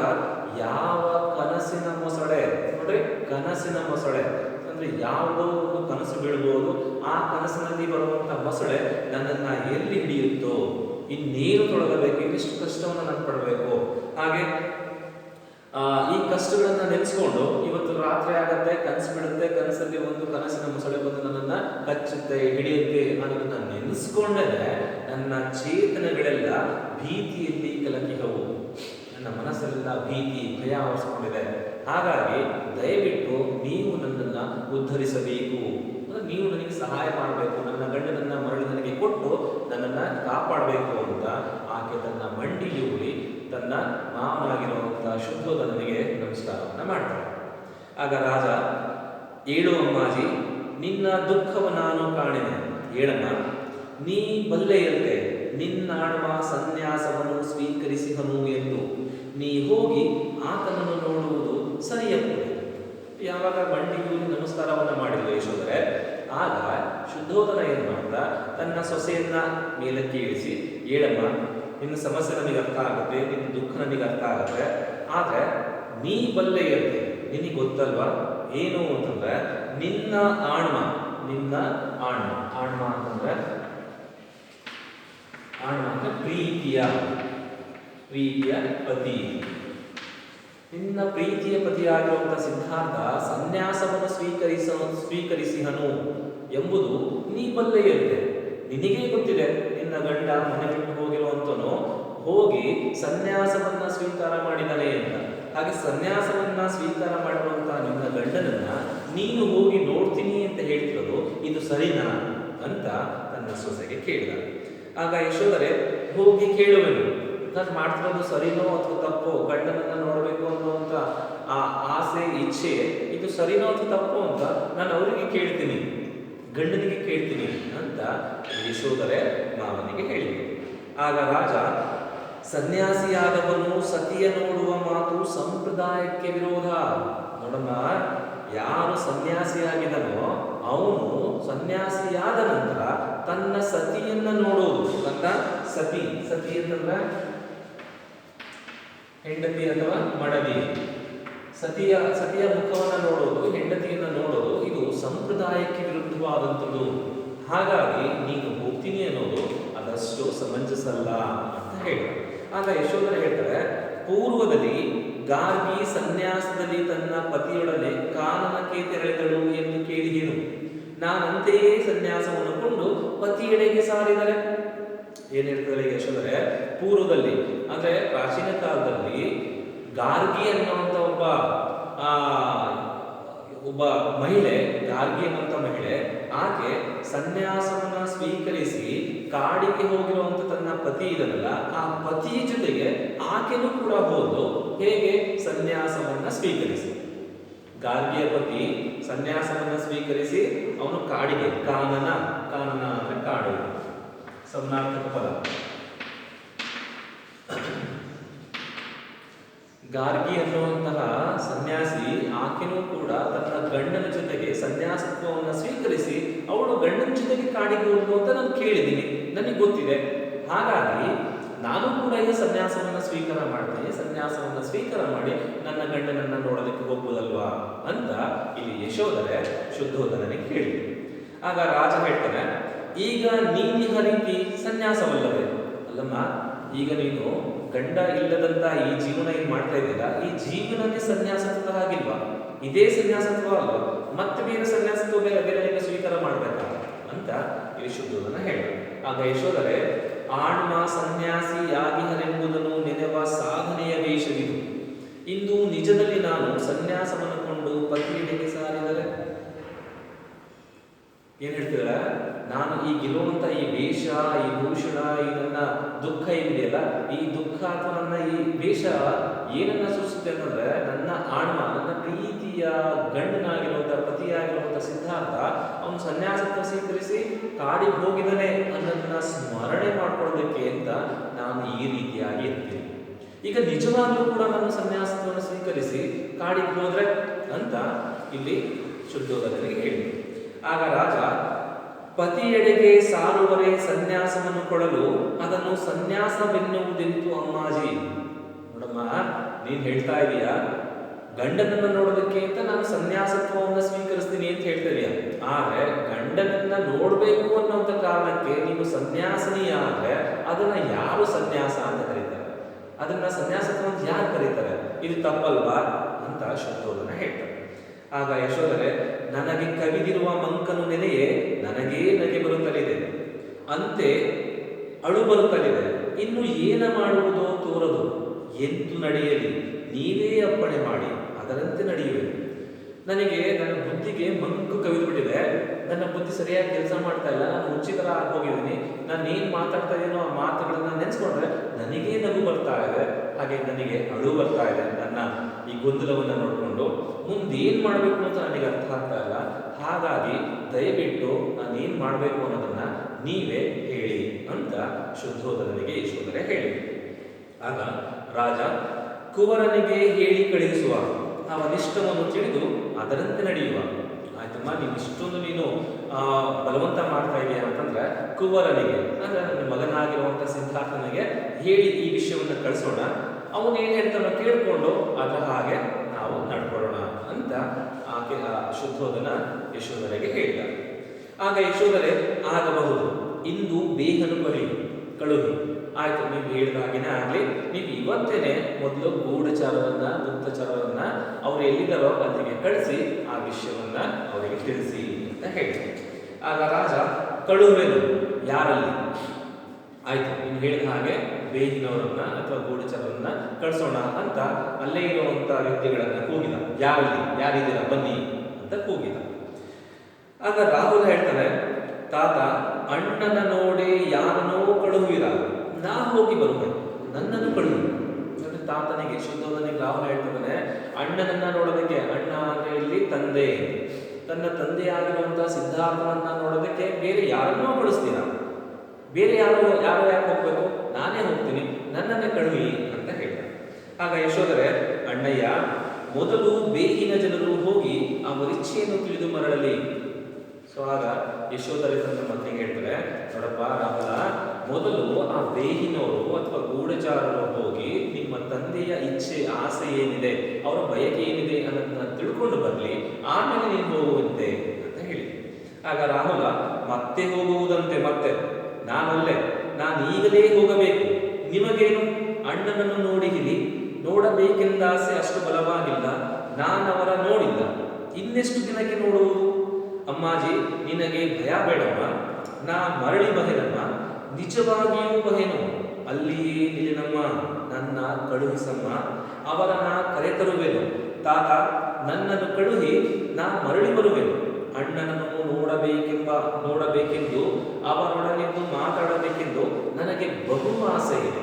ಯಾವ ಕನಸಿನ ಮೊಸಳೆ, ನೋಡ್ರಿ, ಕನಸಿನ ಮೊಸಳೆ ಅಂದ್ರೆ ಯಾವುದೋ ಒಂದು ಕನಸು ಬೀಳಬಹುದು. ಆ ಕನಸಿನಲ್ಲಿ ಬರುವಂತ ಮೊಸಳೆ ನನ್ನನ್ನ ಎಲ್ಲಿ ಹಿಡಿಯುತ್ತೋ ಇನ್ನೇನು ತೊಡಗಬೇಕು, ಇನ್ನಿಷ್ಟು ಕಷ್ಟವನ್ನು ನಾನು ಪಡಬೇಕು. ಹಾಗೆ ಈ ಕಷ್ಟಗಳನ್ನ ನೆನೆಸ್ಕೊಂಡು ಇವತ್ತು ರಾತ್ರಿ ಆಗತ್ತೆ, ಕನಸು ಬಿಡುತ್ತೆ, ಕನಸಲ್ಲಿ ಒಂದು ಕನಸಿನ ಮೊಸಳೆ ಬಂದು ನನ್ನನ್ನ ಕಚ್ಚುತ್ತೆ, ಹಿಡಿಯುತ್ತೆ ಅನ್ನೋದನ್ನ ನೆನೆಸ್ಕೊಂಡೇ ನನ್ನ ಚೇತನಗಳೆಲ್ಲ ಭೀತಿಯಲ್ಲಿ ಕಲಕಿಹವು. ನನ್ನ ಮನಸ್ಸಲ್ಲೆಲ್ಲ ಭೀತಿ, ಭಯ ಆವರಿಸಿಕೊಂಡಿದೆ. ಹಾಗಾಗಿ ದಯವಿಟ್ಟು ನೀವು ನನ್ನನ್ನು ಉದ್ಧರಿಸಬೇಕು, ನೀವು ನನಗೆ ಸಹಾಯ ಮಾಡಬೇಕು, ನನ್ನ ಗಂಡನನ್ನ ಮರಳಿ ನನಗೆ ಕೊಟ್ಟು ನನ್ನನ್ನು ಕಾಪಾಡಬೇಕು ಅಂತ ಆಕೆ ತನ್ನ ಮಂಡಿಯೂರಿ ತನ್ನ ಮಾವನಾಗಿರುವಂಥ ಶುದ್ಧೋಧನನಿಗೆ ನಮಸ್ಕಾರವನ್ನು ಮಾಡ್ತಾಳೆ. ಆಗ ರಾಜ, ಏಳು ಅಮ್ಮಾಜಿ, ನಿನ್ನ ದುಃಖವ ನಾನು ಕಾಣಿದೆ. ಹೇಳಮ್ಮ, ನೀ ಬಲ್ಲೆಯಂತೆ ನಿನ್ನಾಡುವ ಸನ್ಯಾಸವನ್ನು ಸ್ವೀಕರಿಸಿಹನು ಎಂದು ನೀ ಹೋಗಿ ಆತನನ್ನು ನೋಡುವುದು ಸರಿಯಪ್ಪದೆ. ಯಾವಾಗ ಮಂಡಿಯೂರಿ ನಮಸ್ಕಾರವನ್ನು ಮಾಡಿದ್ಲು ಯಶೋಧರೆ, ಆಗ ಶುದ್ಧೋಧನ ಏನು ಮಾಡ್ದ, ತನ್ನ ಸೊಸೆಯನ್ನ ಮೇಲಕ್ಕೆ ಇಳಿಸಿ, ಹೇಳಮ್ಮ, ನಿನ್ನ ಸಮಸ್ಯೆ ನನಗೆ ಅರ್ಥ ಆಗುತ್ತೆ, ನಿನ್ನ ದುಃಖ ನನಗೆ ಅರ್ಥ ಆಗುತ್ತೆ, ಆದರೆ ನೀ ಬಲ್ಲೆಯಂತೆ, ನಿನಗೆ ಗೊತ್ತಲ್ವಾ ಏನು ಅಂತಂದ್ರೆ ನಿನ್ನ ಆಣ್ಮ, ನಿನ್ನ ಆಣ್ಮ, ಆಣ್ಮ ಅಂತಂದ್ರೆ ಆಣ್ಮ ಅಂದ್ರೆ ಪ್ರೀತಿಯ ಪತಿ, ನಿನ್ನ ಪ್ರೀತಿಯ ಪತಿಯಾಗಿರುವಂಥ ಸಿದ್ಧಾರ್ಥ ಸನ್ಯಾಸವನ್ನು ಸ್ವೀಕರಿಸಿಹನು ಎಂಬುದು ನೀ ಬಲ್ಲೆಯಂತೆ. ನಿನಗೇ ಗೊತ್ತಿದೆ, ನಿನ್ನ ಗಂಡ ಮನೆ ಬಿಟ್ಟು ಹೋಗಿರುವಂತನು ಹೋಗಿ ಸನ್ಯಾಸವನ್ನ ಸ್ವೀಕಾರ ಮಾಡಿದನೆ ಅಂತ. ಹಾಗೆ ಸನ್ಯಾಸವನ್ನ ಸ್ವೀಕಾರ ಮಾಡಿರುವಂತಹ ನಿನ್ನ ಗಂಡನನ್ನ ನೀನು ಹೋಗಿ ನೋಡ್ತೀನಿ ಅಂತ ಹೇಳ್ತಿರೋದು ಇದು ಸರಿನಾ ಅಂತ ತನ್ನ ಸೊಸೆಗೆ ಕೇಳಿದ. ಆಗ ಯಶೋಧರೆ, ಹೋಗಿ ಕೇಳುವೆನು, ನಾನು ಮಾಡ್ತಿರೋದು ಸರಿನೋ ಅಥವಾ ತಪ್ಪೋ, ಗಂಡನನ್ನ ನೋಡಬೇಕು ಅನ್ನುವಂಥ ಆ ಆಸೆ, ಇಚ್ಛೆ ಇದು ಸರಿನೋ ಅಥವಾ ತಪ್ಪೋ ಅಂತ ನಾನು ಅವರಿಗೆ ಕೇಳ್ತೀನಿ, ಗಂಡನಿಗೆ ಕೇಳ್ತೀನಿ ಅಂತ ಯಶೋಧರೆ ಮಾವನಿಗೆ ಹೇಳಿದರು. ಆಗ ರಾಜ, ಸನ್ಯಾಸಿಯಾದವನು ಸತಿಯ ನೋಡುವ ಮಾತು ಸಂಪ್ರದಾಯಕ್ಕೆ ವಿರೋಧ. ನೋಡಮ್ಮ, ಯಾರು ಸನ್ಯಾಸಿಯಾಗಿದನೋ ಅವನು ಸನ್ಯಾಸಿಯಾದ ನಂತರ ತನ್ನ ಸತಿಯನ್ನ ನೋಡೋದು, ತನ್ನ ಸತಿ ಅಂತಂದ್ರೆ ಹೆಂಡತಿ ಅಥವಾ ಮಡದಿ, ಸತಿಯ ಮುಖವನ್ನು ನೋಡೋದು, ಹೆಂಡತಿಯನ್ನು ನೋಡೋದು ಇದು ಸಂಪ್ರದಾಯಕ್ಕೆ ವಿರುದ್ಧವಾದಂಥದ್ದು. ಹಾಗಾಗಿ ನೀನು ಹೋಗ್ತೀನಿ ಅನ್ನೋದು ಅದಷ್ಟು ಸಮಂಜಸಲ್ಲ ಅಂತ ಹೇಳಿ. ಆಗ ಯಶೋಧರೆ ಹೇಳ್ತಾರೆ, ಪೂರ್ವದಲ್ಲಿ ಗಾರ್ಗಿ ಸನ್ಯಾಸದಲ್ಲಿ ತನ್ನ ಪತಿಯೊಡನೆ ಕಾನನಕ್ಕೆ ತೆರಳಿದಳು ಎಂದು ಕೇಳಿದೆನು. ನಾನಂತೆಯೇ ಸನ್ಯಾಸವನ್ನು ಕೊಂಡು ಪತಿಯೆಡೆಗೆ ಸಾರಿದರೆ. ಏನ್ ಹೇಳ್ತಾರೆ ಯಶೋಧರೆ, ಪೂರ್ವದಲ್ಲಿ ಅಂದ್ರೆ ಪ್ರಾಚೀನ ಕಾಲದಲ್ಲಿ ಗಾರ್ಗಿ ಅನ್ನುವಂಥ ಒಬ್ಬ ಮಹಿಳೆ, ಗಾರ್ಗಿ ಅನ್ನುವಂಥ ಮಹಿಳೆ, ಆಕೆ ಸನ್ಯಾಸವನ್ನ ಸ್ವೀಕರಿಸಿ ಕಾಡಿಗೆ ಹೋಗಿರುವಂತ ತನ್ನ ಪತಿ ಇದನ್ನಲ್ಲ, ಆ ಪತಿಯ ಜೊತೆಗೆ ಆಕೆನೂ ಕೂಡ ಹೋದು ಹೇಗೆ ಸನ್ಯಾಸವನ್ನ ಸ್ವೀಕರಿಸಿ. ಗಾರ್ಗಿಯ ಪತಿ ಸನ್ಯಾಸವನ್ನ ಸ್ವೀಕರಿಸಿ ಅವನು ಕಾಡಿಗೆ, ಕಾನನ ಅಂದ್ರೆ ಕಾಡು, ಸಮ್ನಾರ್ಥಕ ಪದ. ಗಾರ್ಗಿ ಅನ್ನುವಂತಹ ಸನ್ಯಾಸಿ ಆಕೆನೂ ಕೂಡ ತನ್ನ ಗಂಡನ ಜೊತೆಗೆ ಸನ್ಯಾಸತ್ವವನ್ನು ಸ್ವೀಕರಿಸಿ ಅವಳು ಗಂಡನ ಜೊತೆಗೆ ಕಾಡಿಗೆ ಹೋಗುವ ಅಂತ ನಾನು ಕೇಳಿದ್ದೀನಿ, ನನಗೆ ಗೊತ್ತಿದೆ. ಹಾಗಾಗಿ ನಾನು ಕೂಡ ಈಗ ಸನ್ಯಾಸವನ್ನು ಸ್ವೀಕಾರ ಮಾಡ್ತೀನಿ, ಸನ್ಯಾಸವನ್ನು ಸ್ವೀಕಾರ ಮಾಡಿ ನನ್ನ ಗಂಡನನ್ನ ನೋಡೋದಕ್ಕೆ ಹೋಗ್ಬೋದಲ್ವಾ ಅಂತ ಇಲ್ಲಿ ಯಶೋಧರೆ ಶುದ್ಧೋಧನನಿಗೆ ಹೇಳಿದ್ರು. ಆಗ ರಾಜ ಹೇಳ್ತಾನೆ, ಈಗ ನೀನಿಹ ರೀತಿ ಸನ್ಯಾಸವಲ್ಲವೇ? ಅಲ್ಲಮ್ಮ, ಈಗ ನೀನು ಗಂಡ ಇಲ್ಲದಂತ ಈ ಜೀವನ ಏನ್ ಮಾಡ್ತಾ ಇದ್ದೀರಾ, ಈ ಜೀವನನೇ ಸನ್ಯಾಸತ್ವ ಆಗಿಲ್ವಾ? ಇದೇ ಸನ್ಯಾಸತ್ವ ಅಲ್ವಾ? ಮತ್ತೆ ಬೇರೆ ಸನ್ಯಾಸತ್ವ ಬೇರೆ ಸ್ವೀಕಾರ ಮಾಡ್ಬೇಕಾ ಅಂತ ಇಲ್ಲಿ ಶುದ್ಧೋಧನ ಹೇಳ. ಆಗ ಯಶೋಧರೆ, ಆಣ್ಮ ಸನ್ಯಾಸಿ ಯಾಗಿಹರೆಂಬುದನ್ನು ನೆನೆವ ಸಾಧನೆಯ ವೇಷವಿದು. ಇಂದು ನಿಜದಲ್ಲಿ ನಾನು ಸನ್ಯಾಸವನ್ನು ಕೊಂಡು ಪತಿಯೆಡೆಗೆ ಸಾರಿದರೆ. ಏನ್ ಹೇಳ್ತೀರ, ನಾನು ಈಗಿರುವಂತ ಈ ವೇಷ, ಈ ಭೂಷಣ, ಈ ನನ್ನ ದುಃಖ ಇದೆಯಲ್ಲ, ಈ ದುಃಖ ಅಥವಾ ನನ್ನ ಈ ವೇಷ ಏನನ್ನ ಸೂಚಿಸುತ್ತೆ ಅಂತಂದ್ರೆ, ನನ್ನ ಆಣ್ಮ, ನನ್ನ ಪ್ರೀತಿಯ ಗಂಡನಾಗಿರುವಂತ ಪತಿಯಾಗಿರುವಂತ ಸಿದ್ಧಾರ್ಥ ಅವನು ಸನ್ಯಾಸತ್ವ ಸ್ವೀಕರಿಸಿ ಕಾಡಿಗೆ ಹೋಗಿದ್ದಾನೆ ಅನ್ನೋದನ್ನ ಸ್ಮರಣೆ ಮಾಡ್ಕೊಳ್ಳೋದಕ್ಕೆ ಅಂತ ನಾನು ಈ ರೀತಿಯಾಗಿ ಇರ್ತೀನಿ. ಈಗ ನಿಜವಾಗ್ಲೂ ಕೂಡ ನಾನು ಸನ್ಯಾಸತ್ವವನ್ನು ಸ್ವೀಕರಿಸಿ ಕಾಡಿಗೆ ಹೋದ್ರೆ ಅಂತ ಇಲ್ಲಿ ಶುದ್ಧೋಧನಿಗೆ ಹೇಳಿದರು. ಆಗ ರಾಜ, ಪತಿಯೆಡೆಗೆ ಸಾರುವರೆ ಸನ್ಯಾಸವನ್ನು ಕೊಡಲು ಅದನ್ನು ಸನ್ಯಾಸವೆನ್ನುವುದೆಂತು ಅಮ್ಮಾಜಿ. ನೋಡಮ್ಮ, ನೀನ್ ಹೇಳ್ತಾ ಇದೀಯಾ ಗಂಡನನ್ನ ನೋಡೋದಕ್ಕೆ ಅಂತ ನಾನು ಸನ್ಯಾಸತ್ವವನ್ನು ಸ್ವೀಕರಿಸ್ತೀನಿ ಅಂತ ಹೇಳ್ತಾ ಇದೀಯ, ಆದ್ರೆ ಗಂಡನನ್ನ ನೋಡ್ಬೇಕು ಅನ್ನೋಂಥ ಕಾರಣಕ್ಕೆ ನೀನು ಒಂದು ಸನ್ಯಾಸಿನಿ ಆದ್ರೆ ಅದನ್ನ ಯಾರು ಸನ್ಯಾಸ ಅಂತ ಕರೀತಾರೆ, ಅದನ್ನ ಸನ್ಯಾಸ ಅಂತ ಯಾರು ಕರೀತಾರೆ, ಇದು ತಪ್ಪಲ್ವಾ ಅಂತ ಶುದ್ಧೋಧನ ಹೇಳ್ತಾರೆ. ಆಗ ಯಶೋಧರೆ, ನನಗೆ ಕವಿದಿರುವ ಮಂಕನು ನೆನೆಯೇ ನನಗೇ ನಗೆ ಬರುತ್ತಲಿದೆ, ಅಂತೆ ಅಳು ಬರುತ್ತಲಿದೆ, ಇನ್ನು ಏನ ಮಾಡುವುದೋ ತೋರದು, ಎಂತು ನಡೆಯಲಿ ನೀವೇ ಅಪ್ಪಣೆ ಮಾಡಿ ಅದರಂತೆ ನಡೆಯುವೆ. ನನಗೆ ನನ್ನ ಬುದ್ಧಿಗೆ ಮಂಕು ಕವಿದು ಬಿಟ್ಟಿದೆ, ನನ್ನ ಬುದ್ಧಿ ಸರಿಯಾಗಿ ಕೆಲಸ ಮಾಡ್ತಾ ಇಲ್ಲ, ನಾನು ಹುಚ್ಚಿತರ ಆಗೋಗಿದ್ದೀನಿ, ನಾನು ಏನು ಮಾತಾಡ್ತಾ ಇದ್ದೀನೋ ಆ ಮಾತುಗಳನ್ನ ನೆನೆಸ್ಕೊಂಡ್ರೆ ನನಗೇ ನಗು ಬರ್ತಾ ಇದೆ, ಹಾಗೆ ನನಗೆ ಅಳು ಬರ್ತಾ ಇದೆ. ನನ್ನ ಈ ಗೊಂದಲವನ್ನು ನೋಡಿಕೊಂಡು ಮುಂದೇನು ಮಾಡಬೇಕು ಅಂತ ನನಗೆ ಅರ್ಥ ಆಗ್ತಾ ಇಲ್ಲ, ಹಾಗಾಗಿ ದಯವಿಟ್ಟು ನಾನೇನು ಮಾಡಬೇಕು ಅನ್ನೋದನ್ನ ನೀವೇ ಹೇಳಿ ಅಂತ ಶುದ್ಧೋಧನಿಗೆ ಯಶೋಧರೆ ಹೇಳಿ. ಆಗ ರಾಜ ಕುವರನಿಗೆ ಹೇಳಿ ಕಳುಹಿಸುವ, ಅವನಿಷ್ಟವನ್ನು ತಿಳಿದು ಅದರಂತೆ ನಡೆಯುವ. ಆಯ್ತಮ್ಮ, ನೀನು ಇಷ್ಟೊಂದು ನೀನು ಬಲವಂತ ಮಾಡ್ತಾ ಇದೆಯಾ ಅಂತಂದ್ರೆ ಕುವರನಿಗೆ ಅಂದ್ರೆ ನನ್ನ ಮಗನಾಗಿರುವಂಥ ಸಿದ್ಧಾರ್ಥನಿಗೆ ಹೇಳಿ ಈ ವಿಷಯವನ್ನು ಕಳಿಸೋಣ, ಅವನು ಏನು ಹೇಳ್ತಾನೋ ಕೇಳಿಕೊಂಡು ಅದರ ಹಾಗೆ ನಾವು ನಡ್ಕೊಳ್ಳೋಣ ಅಂತ ಆಕೆ ಶುದ್ಧೋಧನ ಯಶೋಧರೆಗೆ ಹೇಳಿದ. ಆಗ ಯಶೋಧರೆ, ಆಗಬಹುದು, ಇಂದು ಬೇಗನು ಕಳುಹಿ. ಆಯ್ತು, ನೀವು ಹೇಳಿದ ಹಾಗೇನೆ ಆಗ್ಲಿ, ನೀವು ಇವತ್ತೇನೆ ಮೊದಲು ಗೂಢಚಾರವನ್ನ ಗುಪ್ತಚಾರವನ್ನ ಅವ್ರು ಎಲ್ಲಿದ್ದಾರೋ ಅಲ್ಲಿಗೆ ಕಳಿಸಿ ಆ ವಿಷಯವನ್ನ ಅವರಿಗೆ ತಿಳಿಸಿ ಅಂತ ಹೇಳಿ. ಆಗ ರಾಜ, ಕಳುವೆನು ಯಾರಲ್ಲಿ? ಆಯ್ತು, ನೀನು ಹೇಳಿದ ಹಾಗೆ ಬೇಹಿನವರನ್ನ ಅಥವಾ ಗೂಢಚಾರವನ್ನ ಕಳಿಸೋಣ ಅಂತ ಅಲ್ಲೇ ಇರುವಂತ ವ್ಯಕ್ತಿಗಳನ್ನ ಕೂಗಿದ. ಯಾರಲ್ಲಿ, ಯಾರಿದ್ದೀರಾ ಬನ್ನಿ ಅಂತ ಕೂಗಿದ. ಆಗ ರಾಹುಲ್ ಹೇಳ್ತಾರೆ, ತಾತ, ಅಣ್ಣನ ನೋಡಿ ಯಾರನ್ನೋ ಕಳುಹಿರ, ನಾ ಹೋಗಿ ಬರುವೆ, ನನ್ನನ್ನು ಕಳುಹಿ. ಅಂದ್ರೆ ತಾತನಿಗೆ ಶುದ್ಧೋಧನಿಗೆ ರಾಹುಲ್ ಹೇಳ್ತಾನೆ, ಅಣ್ಣನನ್ನ ನೋಡೋದಕ್ಕೆ, ಅಣ್ಣ ಅಂದ್ರೆ ಇಲ್ಲಿ ತಂದೆ, ತನ್ನ ತಂದೆಯಾಗಿರುವಂತಹ ಸಿದ್ಧಾರ್ಥನನ್ನ ನೋಡೋದಕ್ಕೆ ಬೇರೆ ಯಾರನ್ನೋ ಕಳಿಸ್ತೀರಾ, ಬೇರೆ ಯಾರು ಯಾಕೆ ಹೋಗ್ಬೇಕು, ನಾನೇ ಹೋಗ್ತೀನಿ, ನನ್ನನ್ನೇ ಕಳುಹಿ ಅಂತ ಹೇಳ್ತಾರೆ. ಆಗ ಯಶೋಧರೆ, ಅಣ್ಣಯ್ಯ, ಮೊದಲು ಬೇಹಿನ ಜನರು ಹೋಗಿ ಅವರಿಚ್ಛೆಯನ್ನು ತಿಳಿದು ಮರಳಲಿ. ಸೊ ಆಗ ಯಶೋಧರೆ ತನ್ನ ಮಗನಿಗೆ ಹೇಳ್ತಾರೆ, ನೋಡಪ್ಪ ರಾಹುಲ, ಮೊದಲು ಆ ಬೇಹಿನವರು ಅಥವಾ ಗೂಢಚಾರರು ಹೋಗಿ ನಿಮ್ಮ ತಂದೆಯ ಇಚ್ಛೆ ಆಸೆ ಏನಿದೆ, ಅವರ ಬಯಕೆ ಏನಿದೆ ಅನ್ನೋದನ್ನ ತಿಳ್ಕೊಂಡು ಬರಲಿ, ಆಮೇಲೆ ನೀನು ಹೋಗುವಂತೆ ಅಂತ ಹೇಳಿ. ಆಗ ರಾಹುಲ, ಮತ್ತೆ ಹೋಗುವುದಂತೆ, ಮತ್ತೆ ನಾನಲ್ಲೇ, ನಾನು ಈಗಲೇ ಹೋಗಬೇಕು, ನಿಮಗೇನು, ಅಣ್ಣನನ್ನು ನೋಡಿದಿರಿ, ನೋಡಬೇಕೆಂದ ಆಸೆ ಅಷ್ಟು ಬಲವಾಗಿಲ್ಲ, ನಾನವರ ನೋಡಿಲ್ಲ, ಇನ್ನೆಷ್ಟು ದಿನಕ್ಕೆ ನೋಡುವುದು? ಅಮ್ಮಾಜಿ, ನಿನಗೆ ಭಯ ಬೇಡಮ್ಮ, ನಾ ಮರಳಿ ಬಹೆನಮ್ಮ, ನಿಜವಾಗಿಯೂ ಬಹೆನು, ಅಲ್ಲಿಯೇ ನಿಲ್ಲನಮ್ಮ, ನನ್ನ ಕಳುಹಿಸಮ್ಮ, ಅವರನ್ನ ಕರೆತರುವೆನು. ತಾತ, ನನ್ನನ್ನು ಕಳುಹಿ, ನಾ ಮರಳಿ ಬರುವೆನು. ಅಣ್ಣನನ್ನು ನೋಡಬೇಕೆಂದು ಅವರೊಡನಿದ್ದು ಮಾತಾಡಬೇಕೆಂದು ನನಗೆ ಬಹು ಆಸೆ ಇದೆ.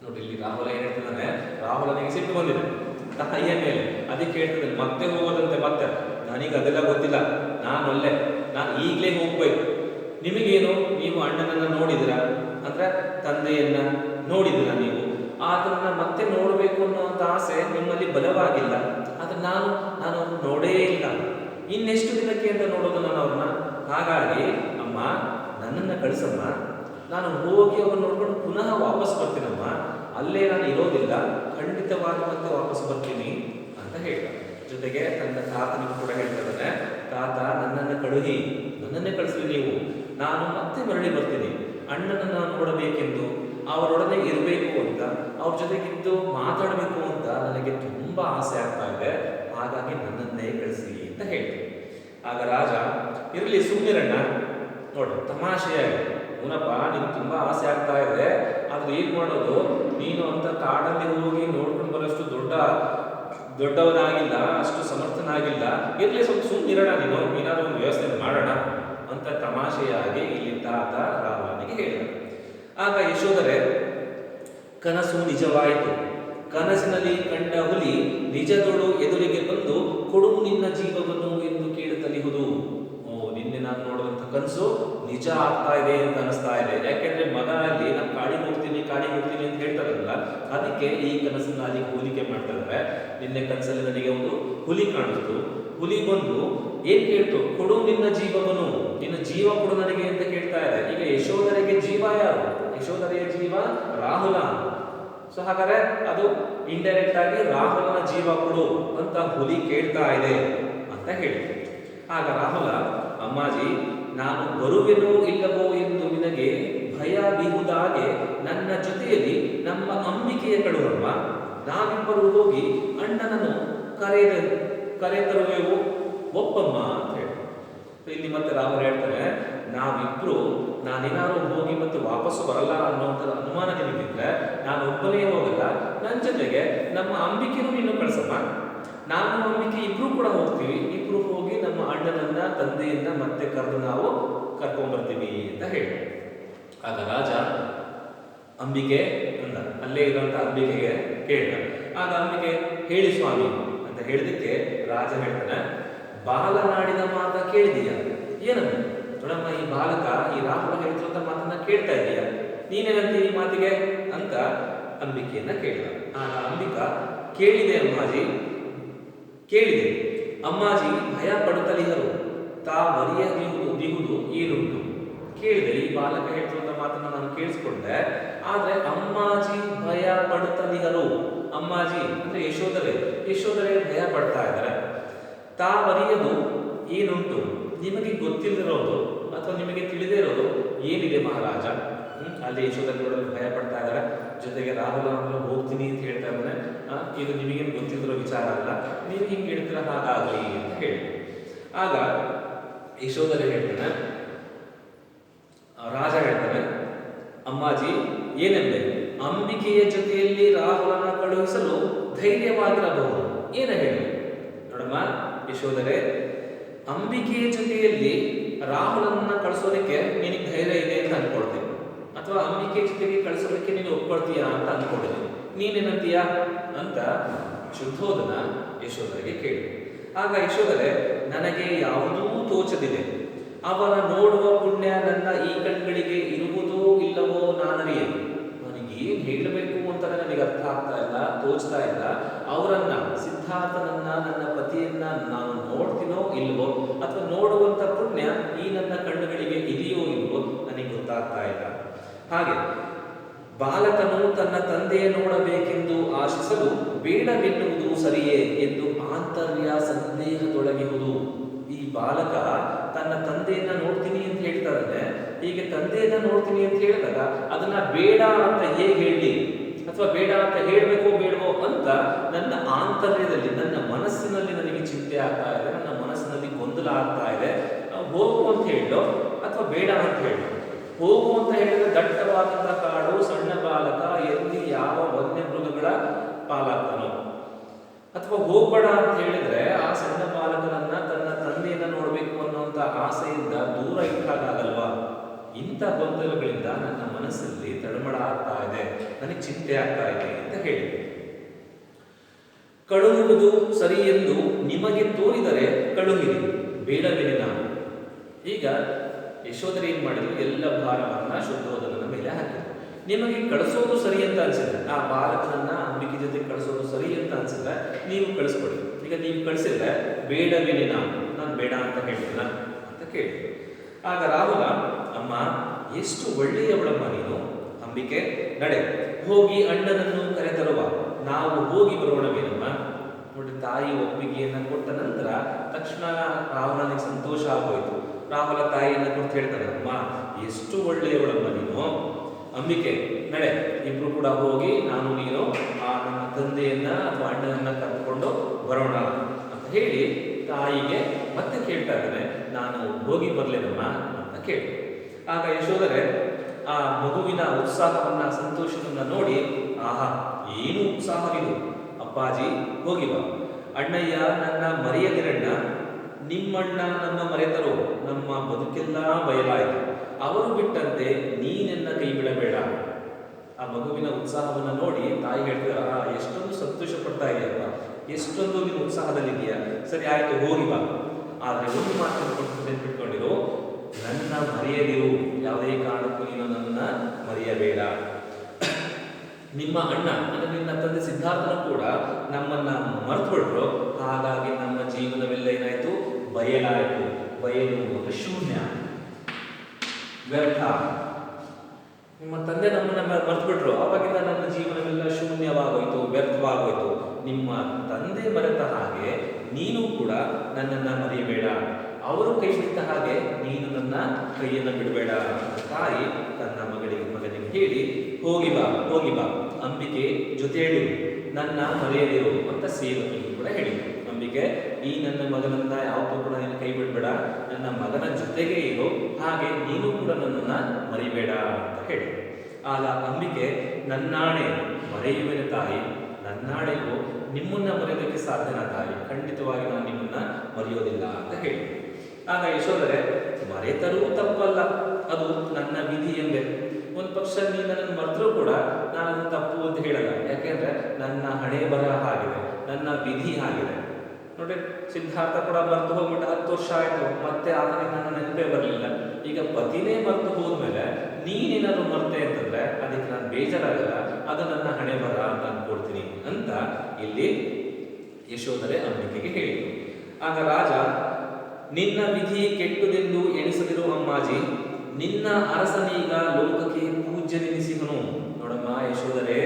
ನೋಡಿ, ಇಲ್ಲಿ ರಾಹುಲ ಏನ್ ಹೇಳ್ತಿದ್ದಾನೆ, ರಾಹುಲನಿಗೆ ಸಿಟ್ಟು ಬಂದಿದೆ ತಾಯಿಯ ಮೇಲೆ, ಅದಕ್ಕೆ ಹೇಳ್ತಿದ್ದಾನೆ ಮತ್ತೆ ಹೋಗೋದಂತೆ. ಮತ್ತೆ ನನಗೆ ಅದೆಲ್ಲ ಗೊತ್ತಿಲ್ಲ, ನಾನೊಲ್ಲೆ, ನಾನು ಈಗಲೇ ಹೋಗ್ಬೇಕು. ನಿಮಗೇನು, ನೀವು ಅಣ್ಣನನ್ನ ನೋಡಿದಿರ ಅಂದ್ರೆ ತಂದೆಯನ್ನ ನೋಡಿದಿರ, ನೀವು ಆತನನ್ನ ಮತ್ತೆ ನೋಡಬೇಕು ಅನ್ನುವಂಥ ಆಸೆ ನಿಮ್ಮಲ್ಲಿ ಬಲವಾಗಿಲ್ಲ, ಆದ್ರೆ ನಾನು ಅವ್ರನ್ನ ನೋಡೇ ಇಲ್ಲ, ಇನ್ನೆಷ್ಟು ದಿನಕ್ಕೆ ಅಂತ ನೋಡೋದು ನಾನು ಅವ್ರನ್ನ. ಹಾಗಾಗಿ ಅಮ್ಮ, ನನ್ನನ್ನು ಕಳಿಸಮ್ಮ, ನಾನು ಹೋಗಿ ಅವ್ರನ್ನ ನೋಡ್ಕೊಂಡು ಪುನಃ ವಾಪಸ್ ಬರ್ತೀನಮ್ಮ, ಅಲ್ಲೇ ನಾನು ಇರೋದಿಲ್ಲ, ಖಂಡಿತವಾಗಿ ಮತ್ತೆ ವಾಪಸ್ ಬರ್ತೀನಿ ಅಂತ ಹೇಳ್ತಾರೆ. ಜೊತೆಗೆ ತನ್ನ ತಾತನಿಗೂ ಕೂಡ ಹೇಳ್ತಿದ್ದಾನೆ, ತಾತ, ನನ್ನನ್ನು ಕಳುಹಿ, ನನ್ನನ್ನೇ ಕಳಿಸ್ಲಿ ನೀವು, ನಾನು ಮತ್ತೆ ಮರಳಿ ಬರ್ತೀನಿ, ಅಣ್ಣನನ್ನು ನೋಡಬೇಕೆಂದು, ಅವರೊಡನೆ ಇರಬೇಕು ಅಂತ, ಅವ್ರ ಜೊತೆಗಿದ್ದು ಮಾತಾಡಬೇಕು ಅಂತ ನನಗೆ ತುಂಬಾ ಆಸೆ ಆಗ್ತಾ ಇದೆ, ಹಾಗಾಗಿ ನನ್ನನ್ನೇ ಕಳಿಸಿ ಅಂತ ಹೇಳ್ತೀನಿ. ಆಗ ರಾಜ, ಇರಲಿ ಸುಮ್ಮನಿರಣ್ಣ, ನೋಡು ತಮಾಷೆಯಾಗಿ, ಅವನಪ್ಪ ನಿಮ್ಗೆ ತುಂಬಾ ಆಸೆ ಆಗ್ತಾ ಇದೆ, ಆದ್ರೆ ಏನ್ ಮಾಡೋದು, ನೀನು ಅಂತ ಕಾಡಲ್ಲಿ ಹೋಗಿ ನೋಡ್ಕೊಂಡು ಬರೋಷ್ಟು ದೊಡ್ಡವನಾಗಿಲ್ಲ, ಅಷ್ಟು ಸಮರ್ಥನಾಗಿಲ್ಲ, ಇರ್ಲಿ ಸ್ವಲ್ಪ ಸುಮ್ಮನಿರೋಣ, ನೀನು ಏನಾದ್ರು ಒಂದು ವ್ಯವಸ್ಥೆ ಮಾಡೋಣ ಅಂತ ತಮಾಷೆಯಾಗಿ ಇಲ್ಲಿ ತಾತ ರಾವಣನಿಗೆ ಹೇಳಿದ. ಆಗ ಯಶೋಧರೆ, ಕನಸು ನಿಜವಾಯಿತು, ಕನಸಿನಲ್ಲಿ ಕಂಡ ಹುಲಿ ನಿಜದೊಳು ಎದುರಿಗೆ ಬಂದು ಕೊಡು ನಿನ್ನ ಜೀವವನ್ನು ಎಂದು ಕೇಳುತ್ತಲಿಹುದು. ನಿನ್ನೆ ನಾನು ನೋಡುವಂತ ಕನಸು ನಿಜ ಆಗ್ತಾ ಇದೆ ಅಂತ ಅನಿಸ್ತಾ ಇದೆ, ಯಾಕೆಂದ್ರೆ ಮಗನಲ್ಲಿ ನಾನು ಕಾಡಿ ಹೋಗ್ತೀನಿ ಅಂತ ಹೇಳ್ತಾರಲ್ಲ, ಅದಕ್ಕೆ ಈ ಕನಸನ್ನ ಅಲ್ಲಿ ಹೋಲಿಕೆ ಮಾಡ್ತಾ ಇದ್ದಾರೆ. ನಿನ್ನೆ ಕನಸಲ್ಲಿ ನನಗೆ ಒಂದು ಹುಲಿ ಕಾಣಿಸ್ತು, ಹುಲಿ ಬಂದು ಏನ್ ಕೇಳ್ತು, ಕೊಡು ನಿನ್ನ ಜೀವವನ್ನು, ನಿನ್ನ ಜೀವ ಕೊಡು ನನಗೆ ಅಂತ ಕೇಳ್ತಾ ಇದೆ. ಈಗ ಯಶೋಧರೆಗೆ ಜೀವ ಯಾರು? ಯಶೋಧರೆಯ ಜೀವ ರಾಹುಲ. ಸೊ ಹಾಗಾದ್ರೆ ಅದು ಇಂಡೈರೆಕ್ಟ್ ಆಗಿ ರಾಹುಲನ ಜೀವ ಕೊಡು ಅಂತ ಹುಲಿ ಕೇಳ್ತಾ ಇದೆ ಅಂತ ಹೇಳಿ. ಆಗ ರಾಹುಲ, ಅಮ್ಮಾಜಿ, ನಾನು ಬರುವೆನೋ ಇಲ್ಲವೋ ಎಂದು ನಿನಗೆ ಭಯ ಬೀಹುದಾಗೆ ನನ್ನ ಜೊತೆಯಲ್ಲಿ ನಮ್ಮ ಅಂಬಿಕೆಯ ಕಳುವಮ್ಮ, ನಾವಿಬ್ಬರು ಹೋಗಿ ಅಣ್ಣನನ್ನು ಕರೆತರುವೆವು, ಒಪ್ಪಮ್ಮ ಅಂತ ಹೇಳಿ. ಇಲ್ಲಿ ಮತ್ತೆ ರಾಮರು ಹೇಳ್ತಾರೆ, ನಾವಿಬ್ರು ನಾನೇನಾದ್ರು ಹೋಗಿ ಮತ್ತೆ ವಾಪಸ್ಸು ಬರಲ್ಲ ಅನ್ನೋಂಥ ಅನುಮಾನ ನಿನಗಿದ್ರೆ ನಾನು ಒಬ್ಬನೇ ಹೋಗಲ್ಲ, ನನ್ನ ಜೊತೆಗೆ ನಮ್ಮ ಅಂಬಿಕೆನೂ ನೀನು ಕಳ್ಸಮ್ಮ, ನಾನು ಅಂಬಿಕೆ ಇಬ್ರು ಕೂಡ ಹೋಗ್ತೀವಿ, ಇಬ್ರು ಹೋಗಿ ನಮ್ಮ ಅಣ್ಣನನ್ನ ತಂದೆಯನ್ನ ಮತ್ತೆ ಕರೆದು ನಾವು ಕರ್ಕೊಂಡ್ಬರ್ತೀವಿ ಅಂತ ಹೇಳಿ. ಆಗ ರಾಜ ಅಂಬಿಕೆ ಅಂದ, ಅಲ್ಲೇ ಇರುವಂತ ಅಂಬಿಕೆಗೆ ಕೇಳಿದ. ಆಗ ಅಂಬಿಕೆ ಹೇಳಿ ಸ್ವಾಮಿ ಅಂತ ಹೇಳಿದಕ್ಕೆ ರಾಜ ಹೇಳ್ತಾನೆ, ಬಾಲನಾಡಿದ ಮಾತ ಕೇಳಿದೀಯ? ಏನಂತ ನೋಡಮ್ಮ, ಈ ಬಾಲಕ ಈ ರಾಹುಲ ಹೇಳ್ತಿರುವಂತ ಮಾತನ್ನ ಕೇಳ್ತಾ ಇದೀಯ, ನೀನೇನಂತ ಈ ಮಾತಿಗೆ ಅಂತ ಅಂಬಿಕೆಯನ್ನ ಕೇಳಿದ. ಆಗ ಅಂಬಿಕಾ, ಕೇಳಿದೆ ಅಮ್ಮಾಜಿ, ಕೇಳಿದೆ ಅಮ್ಮಾಜಿ, ಭಯ ಪಡುತ್ತಲಿಹರು, ತಾ ಮರೆಯದಿಹುದು ಏನುಂಟು. ಕೇಳಿದೆ, ಈ ಬಾಲಕ ಹೇಳ್ತಿರುವಂತ ಮಾತನ್ನ ನಾನು ಕೇಳಿಸ್ಕೊಂಡೆ, ಆದ್ರೆ ಅಮ್ಮಾಜಿ ಭಯ ಪಡುತ್ತಲಿಹರು, ಅಮ್ಮಾಜಿ ಅಂದ್ರೆ ಯಶೋಧರೆ ಭಯ ಪಡ್ತಾ ಇದ್ದಾರೆ. ತಾ ಮರೆಯದು ಏನುಂಟು, ನಿಮಗೆ ಗೊತ್ತಿಲ್ಲದಿರೋದು ಅಥವಾ ನಿಮಗೆ ತಿಳಿದೇ ಇರೋದು ಏನಿದೆ ಮಹಾರಾಜ? ಅಲ್ಲಿ ಯಶೋಧರೆ ನೋಡಲು ಭಯ ಪಡ್ತಾ ಇದ್ದಾರೆ, ಜೊತೆಗೆ ರಾಹುಲ ಹೋಗ್ತೀನಿ ಅಂತ ಹೇಳ್ತಾ ಇದ್ದಾನೆ. ಇದು ನಿಮಗೇನು ಗೊತ್ತಿಲ್ಲದಿರೋ ವಿಚಾರ ಅಲ್ಲ, ನೀವು ಹಿಂಗೆ ಹೇಳ್ತೀರ, ಹಾಗಾಗಲಿ ಅಂತ ಹೇಳಿ. ಆಗ ಯಶೋಧರೆ ಹೇಳ್ತಾನೆ, ರಾಜ ಹೇಳ್ತಾನೆ, ಅಮ್ಮಾಜಿ ಏನೆಂದೆ, ಅಂಬಿಕೆಯ ಜೊತೆಯಲ್ಲಿ ರಾಹುಲನ ಕಳುಹಿಸಲು ಧೈರ್ಯವಾಗಿರಬಹುದು, ಏನ ಹೇಳಿ? ನೋಡಮ್ಮ ಯಶೋಧರೆ, ಅಂಬಿಕೆಯ ಜೊತೆಯಲ್ಲಿ ರಾಹುಲನ್ನ ಕಳಿಸೋದಕ್ಕೆ ನಿನಗೆ ಧೈರ್ಯ ಇದೆ ಅಂತ ಅನ್ಕೊಳ್ತೀನಿ, ಅಥವಾ ಅಂಬಿಕೆ ಜೊತೆಗೆ ಕಳಿಸೋದಕ್ಕೆ ನೀನು ಒಪ್ಕೊಳ್ತೀಯಾ ಅಂತ ಅನ್ಕೊಂಡಿದ್ದೀನಿ, ನೀನೇನಂತೀಯಾ ಅಂತ ಶುದ್ಧೋಧನ ಯಶೋಧರೆಗೆ ಕೇಳಿ. ಆಗ ಯಶೋಧರೆ, ನನಗೆ ಯಾವುದೂ ತೋಚದಿದೆ, ಅವರ ನೋಡುವ ಪುಣ್ಯ ನನ್ನ ಈ ಕಣ್ಗಳಿಗೆ ಇರುವುದೋ ಇಲ್ಲವೋ ನಾನರಿಯೇನು, ನನಗೇನು ಹೇಳಬೇಕು ಅಂತ ನನಗೆ ಅರ್ಥ ಆಗ್ತಾ ಇಲ್ಲ, ತೋಚ್ತಾ ಇಲ್ಲ. ಅವರನ್ನ, ಸಿದ್ಧಾರ್ಥನನ್ನ, ನನ್ನ ಪತಿಯನ್ನ ನಾನು ನೋಡ್ತೀನೋ ಇಲ್ವೋ, ಅಥವಾ ನೋಡುವಂತ ಪುಣ್ಯ ಈ ನನ್ನ ಕಣ್ಣುಗಳಿಗೆ ಇದೆಯೋ ಇಲ್ವೋ ನನಗೆ ಗೊತ್ತಾಗ್ತಾ ಇಲ್ಲ. ಹಾಗೆ ಬಾಲಕನು ತನ್ನ ತಂದೆಯ ನೋಡಬೇಕೆಂದು ಆಶಿಸಲು ಬೇಡವೆನ್ನುವುದು ಸರಿಯೇ ಎಂದು ಆಂತರ್ಯ ಸಂದೇಹದೊಳಗಿರುವುದು. ಈ ಬಾಲಕ ತನ್ನ ತಂದೆಯನ್ನ ನೋಡ್ತೀನಿ ಅಂತ ಹೇಳ್ತಾ ಇದ್ದಾನೆ. ಹೀಗೆ ತಂದೆಯನ್ನ ನೋಡ್ತೀನಿ ಅಂತ ಹೇಳಿದಾಗ ಅದನ್ನ ಬೇಡ ಅಂತ ಹೇಗೆ ಹೇಳಿ, ಅಥವಾ ಬೇಡ ಅಂತ ಹೇಳಬೇಕೋ ಬೇಡವೋ ಅಂತ ನನ್ನ ಆಂತರ್ಯದಲ್ಲಿ, ನನ್ನ ಮನಸ್ಸಿನಲ್ಲಿ ನನಗೆ ಚಿಂತೆ ಆಗ್ತಾ ಇದೆ, ನನ್ನ ಮನಸ್ಸಿನಲ್ಲಿ ಗೊಂದಲ ಆಗ್ತಾ ಇದೆ. ಹೋಗು ಅಂತ ಹೇಳೋ ಅಥವಾ ಬೇಡ ಅಂತ ಹೇಳೋ? ಹೋಗು ಅಂತ ಹೇಳಿದ್ರೆ ದಟ್ಟವಾದಂತಹ ಕಾಡು, ಸಣ್ಣ ಬಾಲಕ, ಎಲ್ಲಿ ಯಾವ ವನ್ಯ ಮೃಗಗಳ ಪಾಲಾಗ್ತಾನೋ, ಅಥವಾ ಹೋಗ್ಬೇಡ ಅಂತ ಹೇಳಿದ್ರೆ ಆ ಸಣ್ಣ ಬಾಲಕನನ್ನ ತನ್ನ ತಂದೆಯನ್ನ ನೋಡ್ಬೇಕು ಅನ್ನುವಂತ ಆಸೆಯಿಂದ ದೂರ ಇಟ್ಟಾಗಲ್ವಾ? ಇಂಥ ಗೊಂದಲಗಳಿಂದ ನನ್ನ ಮನಸ್ಸಲ್ಲಿ ತಳಮಳ ಆಗ್ತಾ ಇದೆ, ನನಗೆ ಚಿಂತೆ ಆಗ್ತಾ ಇದೆ ಅಂತ ಹೇಳಿ. ಕಳುಹುವುದು ಸರಿ ಎಂದು ನಿಮಗೆ ತೋರಿದರೆ ಕಳುಹಿರಿ, ಬೇಡವೇನೆ ನಾನು. ಈಗ ಯಶೋಧರೆ ಏನ್ ಮಾಡಿದ್ರು, ಎಲ್ಲ ಭಾರವನ್ನ ಶುದ್ಧೋಧನನ ಮೇಲೆ ಹಾಕಿದ್ರು. ನಿಮಗೆ ಕಳಿಸೋದು ಸರಿ ಅಂತ ಅನ್ಸಿದ್ರೆ, ಆ ಬಾಲಕನನ್ನ ಅಂಬಿಕೆ ಜೊತೆ ಕಳಿಸೋದು ಸರಿ ಅಂತ ಅನ್ಸಿದ್ರೆ ನೀವು ಕಳಿಸ್ಕೊಡಿ. ಈಗ ನೀವು ಕಳಿಸಿದ್ರೆ ಬೇಡವೇನೆ ನಾನು ಬೇಡ ಅಂತ ಹೇಳ್ತೀನ ಅಂತ ಕೇಳಿ. ಆಗ ರಾಹುಲ, ಅಮ್ಮ ಎಷ್ಟು ಒಳ್ಳೆಯವಳಮ್ಮ ನೀನು ಅಂಬಿಕೆ, ನಡೆ ಹೋಗಿ ಅಣ್ಣನನ್ನು ಕರೆತರುವ, ನಾವು ಹೋಗಿ ಬರೋಣವೇನಮ್ಮ. ನೋಡಿ, ತಾಯಿ ಒಪ್ಪಿಗೆಯನ್ನ ಕೊಟ್ಟ ನಂತರ ತಕ್ಷಣ ರಾಹುಲನಿಗೆ ಸಂತೋಷ ಆಗೋಯ್ತು. ರಾಹುಲ ತಾಯಿಯನ್ನ ಕೊಟ್ಟು ಹೇಳ್ತಾನೆ, ಅಮ್ಮ ಎಷ್ಟು ಒಳ್ಳೆಯವಳಮ್ಮ ನೀನು ಅಂಬಿಕೆ, ನಡೆ ಇಬ್ರು ಕೂಡ ಹೋಗಿ ನಾನು ನೀನು ಆ ನಮ್ಮ ತಂದೆಯನ್ನ ಅಥವಾ ಅಣ್ಣನನ್ನ ಕರೆದುಕೊಂಡು ಬರೋಣ ಅಂತ ಹೇಳಿ ತಾಯಿಗೆ ಮತ್ತೆ ಕೇಳ್ತಾ ಇದ್ದಾನೆ, ನಾನು ಹೋಗಿ ಬರ್ಲೇನಮ್ಮ ಅಂತ ಕೇಳಿ. ಆಗ ಯಶೋಧರೆ ಆ ಮಗುವಿನ ಉತ್ಸಾಹವನ್ನ, ಸಂತೋಷವನ್ನ ನೋಡಿ, ಆಹಾ ಏನು ಉತ್ಸಾಹವಿದು, ಅಪ್ಪಾಜಿ ಹೋಗಿ ಬಾ, ಅಣ್ಣಯ್ಯ ನನ್ನ ಮರೆಯದಿರಣ್ಣ, ನಿಮ್ಮಣ್ಣ ನಮ್ಮ ಮರೆತರು, ನಮ್ಮ ಬದುಕೆಲ್ಲ ಬಯಲಾಯಿತು, ಅವರು ಬಿಟ್ಟಂತೆ ನೀನೆನ್ನ ಕೈ ಬಿಡಬೇಡ. ಆ ಮಗುವಿನ ಉತ್ಸಾಹವನ್ನ ನೋಡಿ ತಾಯಿ ಹೇಳ್ತಾರ, ಎಷ್ಟೊಂದು ಸಂತೋಷ ಪಡ್ತಾ ಇದೆಯಪ್ಪ, ಎಷ್ಟೊಂದು ನೀನು ಉತ್ಸಾಹದಲ್ಲಿದೆಯಾ, ಸರಿ ಆಯ್ತು ಹೋಗಿ ಬಾ, ಆದ್ರೆ ಒಂದು ಮಾತನ್ನು ನೆನ್ಪಿಟ್ಕೊಂಡಿರು, ನನ್ನ ಮರೆಯದಿರು, ಯಾವುದೇ ಕಾರಣಕ್ಕೂ ನೀನು ನನ್ನ ಮರೆಯಬೇಡ. ನಿಮ್ಮ ಅಣ್ಣ ಅಂದ್ರೆ ನಿನ್ನ ತಂದೆ ಸಿದ್ಧಾರ್ಥನು ಕೂಡ ನಮ್ಮನ್ನ ಮರೆತುಬಿಟ್ರು, ಹಾಗಾಗಿ ನಮ್ಮ ಜೀವನವೆಲ್ಲ ಏನಾಯ್ತು, ಬಯಲಾಯಿತು. ಬಯಲು ಶೂನ್ಯ, ವ್ಯರ್ಥ. ನಿಮ್ಮ ತಂದೆ ನಮ್ಮನ್ನ ಮರೆತುಬಿಟ್ರು, ಆವಾಗಿಂದ ನಮ್ಮ ಜೀವನವೆಲ್ಲ ಶೂನ್ಯವಾಗೋಯ್ತು, ವ್ಯರ್ಥವಾಗೋಯ್ತು. ನಿಮ್ಮ ತಂದೆ ಮರೆತ ಹಾಗೆ ನೀನು ಕೂಡ ನನ್ನನ್ನ ಮರೆಯಬೇಡ. ಅವರು ಕೈ ಬಿಟ್ಟ ಹಾಗೆ ನೀನು ನನ್ನ ಕೈಯನ್ನು ಬಿಡಬೇಡ. ತಾಯಿ ತನ್ನ ಮಗನಿಗೆ ಹೇಳಿ, ಹೋಗಿ ಬಾ ಅಂಬಿಕೆ ಜೊತೆಯಲ್ಲಿರು, ನನ್ನ ಮರೆಯದಿರು ಅಂತ ಸೇವಕಿಗೆ ಕೂಡ ಹೇಳಿದ್ರು. ಅಂಬಿಕೆ, ಈ ನನ್ನ ಮಗನನ್ನ ಯಾವತ್ತೂ ಕೂಡ ನೀನು ಕೈ ಬಿಡಬೇಡ, ನನ್ನ ಮಗನ ಜೊತೆಗೆ ಇರು, ಹಾಗೆ ನೀನು ಕೂಡ ನನ್ನನ್ನ ಮರಿಬೇಡ ಅಂತ ಹೇಳಿ. ಆಗ ಅಂಬಿಕೆ, ನನ್ನಾಣೆ ಮರೆಯುವೆನ ತಾಯಿ, ನನ್ನಾಣೆಗೂ ನಿಮ್ಮನ್ನ ಮರೆಯೋದಕ್ಕೆ ಸಾಧ್ಯನಾ ತಾಯಿ, ಖಂಡಿತವಾಗಿ ನಾನು ನಿಮ್ಮನ್ನ ಮರೆಯೋದಿಲ್ಲ ಅಂತ ಹೇಳಿ. ಆಗ ಯಶೋಧರೆ, ಮರೆತರೂ ತಪ್ಪಲ್ಲ, ಅದು ನನ್ನ ವಿಧಿ ಎಂದೆ. ಒಂದು ಪಕ್ಷ ನೀನು ನನ್ನನ್ನು ಮರೆತರೂ ಕೂಡ ನಾನು ತಪ್ಪು ಅಂತ ಹೇಳಲ್ಲ. ಯಾಕೆಂದ್ರೆ ನನ್ನ ಹಣೆ ಬರಹ ಆಗಿದೆ, ನನ್ನ ವಿಧಿ ಆಗಿದೆ. ನೋಡಿ, ಸಿದ್ಧಾರ್ಥ ಕೂಡ ಮರೆತು ಹೋಗ್ಬಿಟ್ಟು 10 ವರ್ಷ ಆಯ್ತು, ಮತ್ತೆ ಆತನಿಗೆ ನನ್ನ ನೆನಪೇ ಬರಲಿಲ್ಲ. ಈಗ ಪತಿನೇ ಮರೆತು ಹೋದ್ಮೇಲೆ ನೀನೇನಾದ್ರು ಮರ್ತೆ ಅಂತಂದ್ರೆ ಅದಕ್ಕೆ ನಾನು ಬೇಜಾರಾಗಲ್ಲ, ಅದು ನನ್ನ ಹಣೆ ಬರಹ ಅಂತ ಅನ್ಕೊಡ್ತೀನಿ ಅಂತ ಇಲ್ಲಿ ಯಶೋಧರೆ ಅಂಬಿಕೆಗೆ ಹೇಳಿದರು. ಆಗ ರಾಜ, ನಿನ್ನ ವಿಧಿ ಕೆಟ್ಟುದೆಂದು ಎಣಿಸದಿರು ಅಮ್ಮಾಜಿ, ನಿನ್ನ ಅರಸನೀಗ ಲೋಕಕ್ಕೆ ಪೂಜ್ಯನೆನಿಸಿದನು. ನೋಡಮ್ಮ ಯಶೋಧರೆ,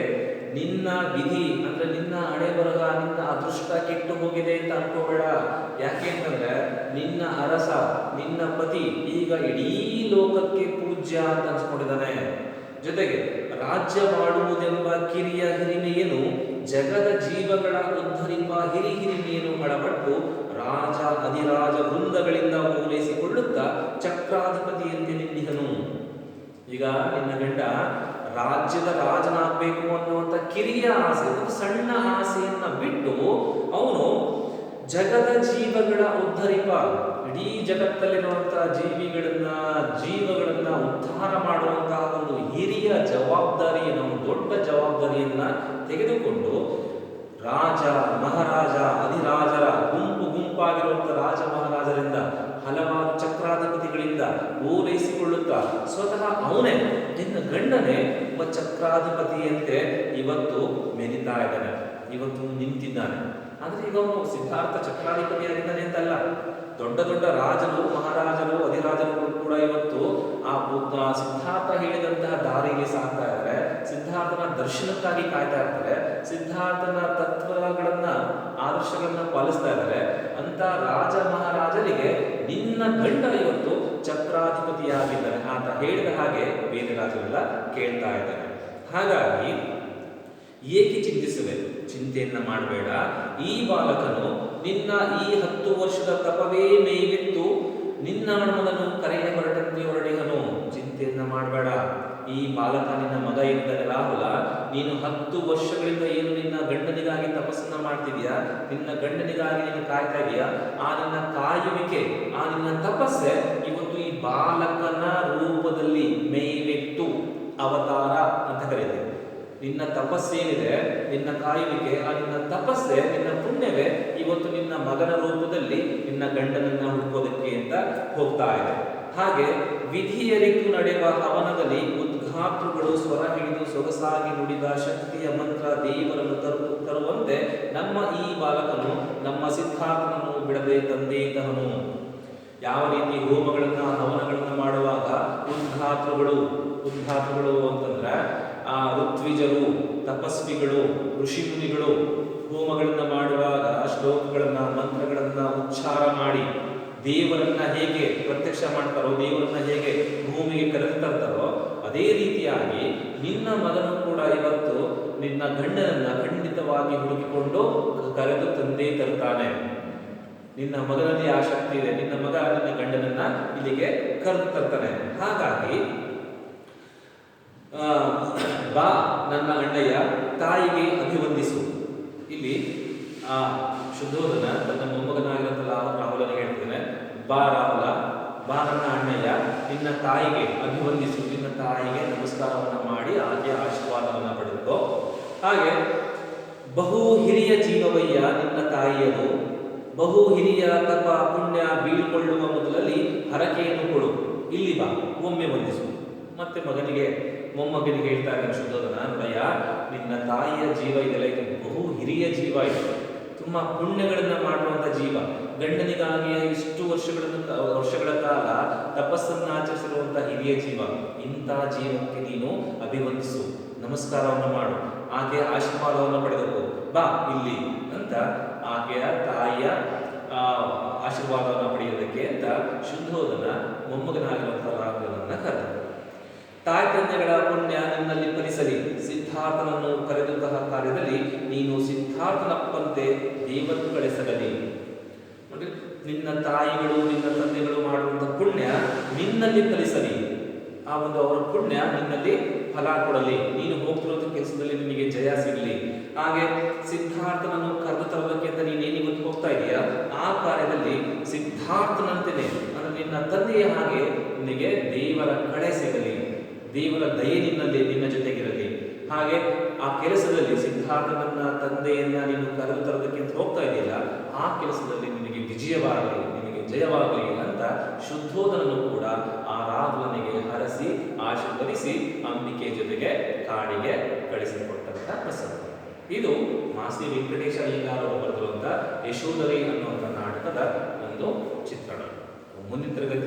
ನಿನ್ನ ವಿಧಿ ಅಂದ್ರೆ ನಿನ್ನ ಹಣೆ ಬರಹ, ನಿನ್ನ ಅದೃಷ್ಟ ಕೆಟ್ಟು ಹೋಗಿದೆ ಅಂತ ಅನ್ಕೋಬೇಡ. ಯಾಕೆ ಅಂತಂದ್ರೆ ನಿನ್ನ ಅರಸ, ನಿನ್ನ ಪತಿ ಈಗ ಇಡೀ ಲೋಕಕ್ಕೆ ಪೂಜ್ಯ ಅಂತ ಅನ್ಸ್ಕೊಂಡಿದ್ದಾನೆ. ಜೊತೆಗೆ ರಾಜ್ಯ ಮಾಡುವುದೆಂಬ ಕಿರಿಯ ಹಿರಿಮೆಯನ್ನು ಜಗದ ಜೀವಗಳ ಉದ್ಧರಿಪ ಹಿರಿಮೆಯನ್ನು ಒಳಪಟ್ಟು ರಾಜ ಅಧಿರಾಜ ವೃಂದಗಳಿಂದ ಓಲೈಸಿಕೊಳ್ಳುತ್ತಾ ಚಕ್ರಾಧಿಪತಿಯಂತೆ ನಿಂದಿಹನು. ಈಗ ನಿನ್ನ ಗಂಡ ರಾಜ್ಯದ ರಾಜನಾಗಬೇಕು ಅನ್ನುವಂಥ ಕಿರಿಯ ಆಸೆ, ಒಂದು ಸಣ್ಣ ಆಸೆಯನ್ನ ಬಿಟ್ಟು ಅವನು ಜಗದ ಜೀವಗಳ ಉದ್ಧರಿಪ, ಇಡೀ ಜಗತ್ತಲ್ಲಿರುವಂತಹ ಜೀವಗಳನ್ನ ಉದ್ಧಾರ ಮಾಡುವಂತಹ ಒಂದು ಹಿರಿಯ ಜವಾಬ್ದಾರಿಯನ್ನು, ದೊಡ್ಡ ಜವಾಬ್ದಾರಿಯನ್ನ ತೆಗೆದುಕೊಂಡು ರಾಜ ಮಹಾರಾಜ ಅಧಿರಾಜರ ಗುಂಪಾಗಿರುವಂತಹ ರಾಜ ಮಹಾರಾಜರಿಂದ ಹಲವಾರು ಚಕ್ರಾಧಿಪತಿಗಳಿಂದ ಓಲೈಸಿಕೊಳ್ಳುತ್ತಾ ಸ್ವತಃ ಅವನೇ, ನಿನ್ನ ಗಂಡನೇ ಒಬ್ಬ ಚಕ್ರಾಧಿಪತಿಯಂತೆ ಇವತ್ತು ಮೆರಿತಾ ಇದ್ದಾನೆ, ಇವತ್ತು ನಿಂತಿದ್ದಾನೆ. ಆದ್ರೆ ಈಗ ಅವನು ಸಿದ್ಧಾರ್ಥ ಚಕ್ರಾಧಿಪತಿಯಾಗಿದ್ದಾನೆ ಅಂತಲ್ಲ, ದೊಡ್ಡ ದೊಡ್ಡ ರಾಜರು ಮಹಾರಾಜರು ಅಧಿರಾಜರು ಕೂಡ ಇವತ್ತು ಆ ಸಿದ್ಧಾರ್ಥ ಹೇಳಿದಂತಹ ದಾರಿಗೆ ಸಾಕ್ತಾ ಇದ್ದಾರೆ, ಸಿದ್ಧಾರ್ಥನ ದರ್ಶನಕ್ಕಾಗಿ ಕಾಯ್ತಾ ಇರ್ತಾರೆ, ಸಿದ್ಧಾರ್ಥನ ತತ್ವಗಳನ್ನ ಆದರ್ಶಗಳನ್ನ ಪಾಲಿಸ್ತಾ ಇದ್ದಾರೆ. ಅಂತ ರಾಜ ಮಹಾರಾಜರಿಗೆ ನಿನ್ನ ಗಂಡ ಇವತ್ತು ಚಕ್ರಾಧಿಪತಿಯಾಗಿದ್ದಾನೆ ಅಂತ ಹೇಳಿದ ಹಾಗೆ ಬೇರೆ ರಾಜರೆಲ್ಲ ಕೇಳ್ತಾ ಇದ್ದಾರೆ. ಹಾಗಾಗಿ ಏಕೆ ಚಿಂತಿಸುವೆ, ಚಿಂತೆಯನ್ನ ಮಾಡಬೇಡ. ಈ ಬಾಲಕನು ನಿನ್ನ ಈ 10 ವರ್ಷದ ತಪವೇ ಮೇಯ್ಬಿತ್ತು, ನಿನ್ನ ಮನವನ್ನು ಕರೆಯ ಹೊರಟಂತೆ ಹೊರಡಿಹನು. ಚಿಂತೆಯನ್ನ ಮಾಡಬೇಡ. ಈ ಬಾಲಕ ನಿನ್ನ ಮಗ ಇದ್ದಾನೆ ರಾಹುಲ, ನೀನು 10 ವರ್ಷಗಳಿಂದ ಏನು ನಿನ್ನ ಗಂಡನಿಗಾಗಿ ತಪಸ್ಸನ್ನ ಮಾಡ್ತಿದ್ಯಾ, ನಿನ್ನ ಗಂಡನಿಗಾಗಿ ನೀನು ಕಾಯ್ತಾ ಇದೆಯಾ, ಆ ನಿನ್ನ ಕಾಯುವಿಕೆ, ಆ ನಿನ್ನ ತಪಸ್ಸೆ ಇವತ್ತು ಈ ಬಾಲಕನ ರೂಪದಲ್ಲಿ ಮೇಯ್ಬಿತ್ತು. ಅವತಾರ ಅಂತ ಕರೀತೀವಿ. ನಿನ್ನ ತಪಸ್ಸೇನಿದೆ, ನಿನ್ನ ಕಾಯುವಿಕೆ, ಆ ನಿನ್ನ ತಪಸ್ಸೆ, ನಿನ್ನ ಪುಣ್ಯವೇ ಇವತ್ತು ನಿನ್ನ ಮಗನ ರೂಪದಲ್ಲಿ ನಿನ್ನ ಗಂಡನನ್ನ ಹುಡುಕೋದಕ್ಕೆ ಅಂತ ಹೋಗ್ತಾ ಇದೆ. ಹಾಗೆ ವಿಧಿಯರಿತು ನಡೆಯುವ ಹವನದಲ್ಲಿ ಉದ್ಘಾತೃಗಳು ಸ್ವರ ಹಿಡಿದು ಸೊಗಸಾಗಿ ನುಡಿದ ಶಕ್ತಿಯ ಮಂತ್ರ ದೇವರನ್ನು ತರುವಂತೆ ನಮ್ಮ ಈ ಬಾಲಕನು ನಮ್ಮ ಸಿದ್ಧಾರ್ಥನನ್ನು ಬಿಡದೆ ತಂದೆ ತಹನು. ಯಾವ ರೀತಿ ಹೋಮಗಳನ್ನ ಹವನಗಳನ್ನ ಮಾಡುವಾಗ ಉದ್ಘಾತೃಗಳು ಅಂತಂದ್ರೆ ಆ ಋತ್ವಿಜರು, ತಪಸ್ವಿಗಳು, ಋಷಿ ಮುನಿಗಳು ಹೋಮಗಳನ್ನ ಮಾಡುವಾಗ ಶ್ಲೋಕಗಳನ್ನ ಮಂತ್ರಗಳನ್ನ ಉಚ್ಚಾರ ಮಾಡಿ ದೇವರನ್ನ ಹೇಗೆ ಪ್ರತ್ಯಕ್ಷ ಮಾಡ್ತಾರೋ, ದೇವರನ್ನ ಹೇಗೆ ಭೂಮಿಗೆ ಕರೆದು ತರ್ತಾರೋ, ಅದೇ ರೀತಿಯಾಗಿ ನಿನ್ನ ಮಗನು ಕೂಡ ಇವತ್ತು ನಿನ್ನ ಗಂಡನನ್ನ ಖಂಡಿತವಾಗಿ ಹುಡುಕಿಕೊಂಡು ಕರೆದು ತಂದೆ ತರುತ್ತಾನೆ. ನಿನ್ನ ಮಗನಲ್ಲಿ ಆ ಶಕ್ತಿ ಇದೆ, ನಿನ್ನ ಮಗ ನಿನ್ನ ಗಂಡನನ್ನ ಇಲ್ಲಿಗೆ ಕರೆದು ತರ್ತಾನೆ. ಹಾಗಾಗಿ ಬಾ ನನ್ನ ಅಣ್ಣಯ್ಯ, ತಾಯಿಗೆ ಅಭಿವಂದಿಸು. ಇಲ್ಲಿ ಆ ಶುದ್ಧೋಧನ ತನ್ನ ಮೊಮ್ಮಗನಾಗಿರುತ್ತಲ್ಲ ರಾಹುಲನಿಗೆ ಹೇಳ್ತಾನೆ, ಬಾ ರಾಹುಲ, ಬಾ ನನ್ನ ಅಣ್ಣಯ್ಯ, ನಿನ್ನ ತಾಯಿಗೆ ಅಭಿವಂದಿಸು, ನಿನ್ನ ತಾಯಿಗೆ ನಮಸ್ಕಾರವನ್ನ ಮಾಡಿ ಆಕೆಯ ಆಶೀರ್ವಾದವನ್ನ ಪಡೆದುಕೋ. ಹಾಗೆ ಬಹು ಹಿರಿಯ ಜೀವವಯ್ಯ ನಿನ್ನ ತಾಯಿಯದು, ಬಹು ಹಿರಿಯ ತಪ ಪುಣ್ಯ ಬೀಳ್ಕೊಳ್ಳುವ ಮೊದಲಲ್ಲಿ ಹರಕೆಯನ್ನು ಕೊಡು, ಇಲ್ಲಿ ಬಾ, ಒಮ್ಮೆ ವಂದಿಸು. ಮತ್ತೆ ಮೊಮ್ಮಗನಿಗೆ ಹೇಳ್ತಾ ಇದ್ದಾನೆ ಶುದ್ಧೋಧನ, ನೋಡಯ್ಯ, ನಿನ್ನ ತಾಯಿಯ ಜೀವ ಇದೆಲ್ಲ, ಇದು ಬಹು ಹಿರಿಯ ಜೀವ, ಇದು ತುಂಬಾ ಪುಣ್ಯಗಳನ್ನ ಮಾಡುವಂತ ಜೀವ. ಗಂಡನಿಗಾಗಿ ಇಷ್ಟು ವರ್ಷಗಳ ಕಾಲ ತಪಸ್ಸನ್ನ ಆಚರಿಸಿರುವಂತ ಹಿರಿಯ ಜೀವ. ಇಂಥ ಜೀವಕ್ಕೆ ನೀನು ಅಭಿವಂದಿಸು, ನಮಸ್ಕಾರವನ್ನು ಮಾಡು, ಆಕೆಯ ಆಶೀರ್ವಾದವನ್ನು ಪಡೆದುಕೋ, ಬಾ ಇಲ್ಲಿ ಅಂತ ಆಕೆಯ ತಾಯಿಯ ಆಶೀರ್ವಾದವನ್ನು ಪಡೆಯೋದಕ್ಕೆ ಅಂತ ಶುದ್ಧೋಧನ ಮೊಮ್ಮಗನಾಗಿರುವಂತಹ ರಾಹುಲನನ್ನ ಕರೆದ. ತಾಯಿ ತಂದೆಗಳ ಪುಣ್ಯ ನಿನ್ನಲ್ಲಿ ಫಲಿಸಲಿ, ಸಿದ್ಧಾರ್ಥನನ್ನು ಕರೆದಂತಹ ಕಾರ್ಯದಲ್ಲಿ ನೀನು ಸಿದ್ಧಾರ್ಥನಪ್ಪಂತೆ ದೇವರು ಕಳಿಸಲಿ. ನಿನ್ನ ತಾಯಿಗಳು ನಿನ್ನ ತಂದೆಗಳು ಮಾಡುವಂತಹ ಪುಣ್ಯ ನಿನ್ನಲ್ಲಿ ಫಲಿಸಲಿ, ಆ ಒಂದು ಅವರ ಪುಣ್ಯ ನಿನ್ನಲ್ಲಿ ಫಲ ಕೊಡಲಿ, ನೀನು ಹೋಗ್ತಿರೋದು ಕೆಲಸದಲ್ಲಿ ನಿನಗೆ ಜಯ ಸಿಗಲಿ. ಹಾಗೆ ಸಿದ್ಧಾರ್ಥನನ್ನು ಕರೆದು ತರೋದಕ್ಕೆ ಅಂತ ನೀನೇನು ಇವತ್ತು ಹೋಗ್ತಾ ಇದೆಯಾ, ಆ ಕಾರ್ಯದಲ್ಲಿ ಸಿದ್ಧಾರ್ಥನಂತೆಯೇ ಅಂದರೆ ನಿನ್ನ ತಂದೆಯ ಹಾಗೆ ನಿನಗೆ ದೇವರ ಕಳೆ ಸಿಗಲಿ, ದೇವರ ದಯೆ ನಿನ್ನ ಜೊತೆಗಿರಲಿ. ಹಾಗೆ ಆ ಕೆಲಸದಲ್ಲಿ ಸಿದ್ಧಾರ್ಥನನ್ನ ತಂದೆಯನ್ನ ನೀನು ಕರೆದು ತರೋದಕ್ಕೆ ಅಂತ ಹೋಗ್ತಾ ಇದೆಯಲ್ಲ, ಆ ಕೆಲಸದಲ್ಲಿ ನಿನಗೆ ವಿಜಯವಾಗಲಿ, ನಿನಗೆ ಜಯವಾಗಲಿ ಅಂತ ಶುದ್ಧೋಧನನು ಕೂಡ ಆ ರಾಹುಲನಿಗೆ ಹರಸಿ ಆಶೀರ್ವದಿಸಿ ಅಂಬಿಕೆ ಜೊತೆಗೆ ಕಾಡಿಗೆ ಕಳಿಸಿಕೊಟ್ಟಂತ ಪ್ರಸಂಗ. ಇದು ಮಾಸ್ತಿ ವೆಂಕಟೇಶ ಅಯ್ಯಂಗಾರ್ ಅವರು ಬರೆದಿರುವಂತಹ ಯಶೋಧರಿ ಅನ್ನುವಂಥ ನಾಟಕದ ಒಂದು ಚಿತ್ರಣ. ಮುಂದಿನ ತರಗತಿ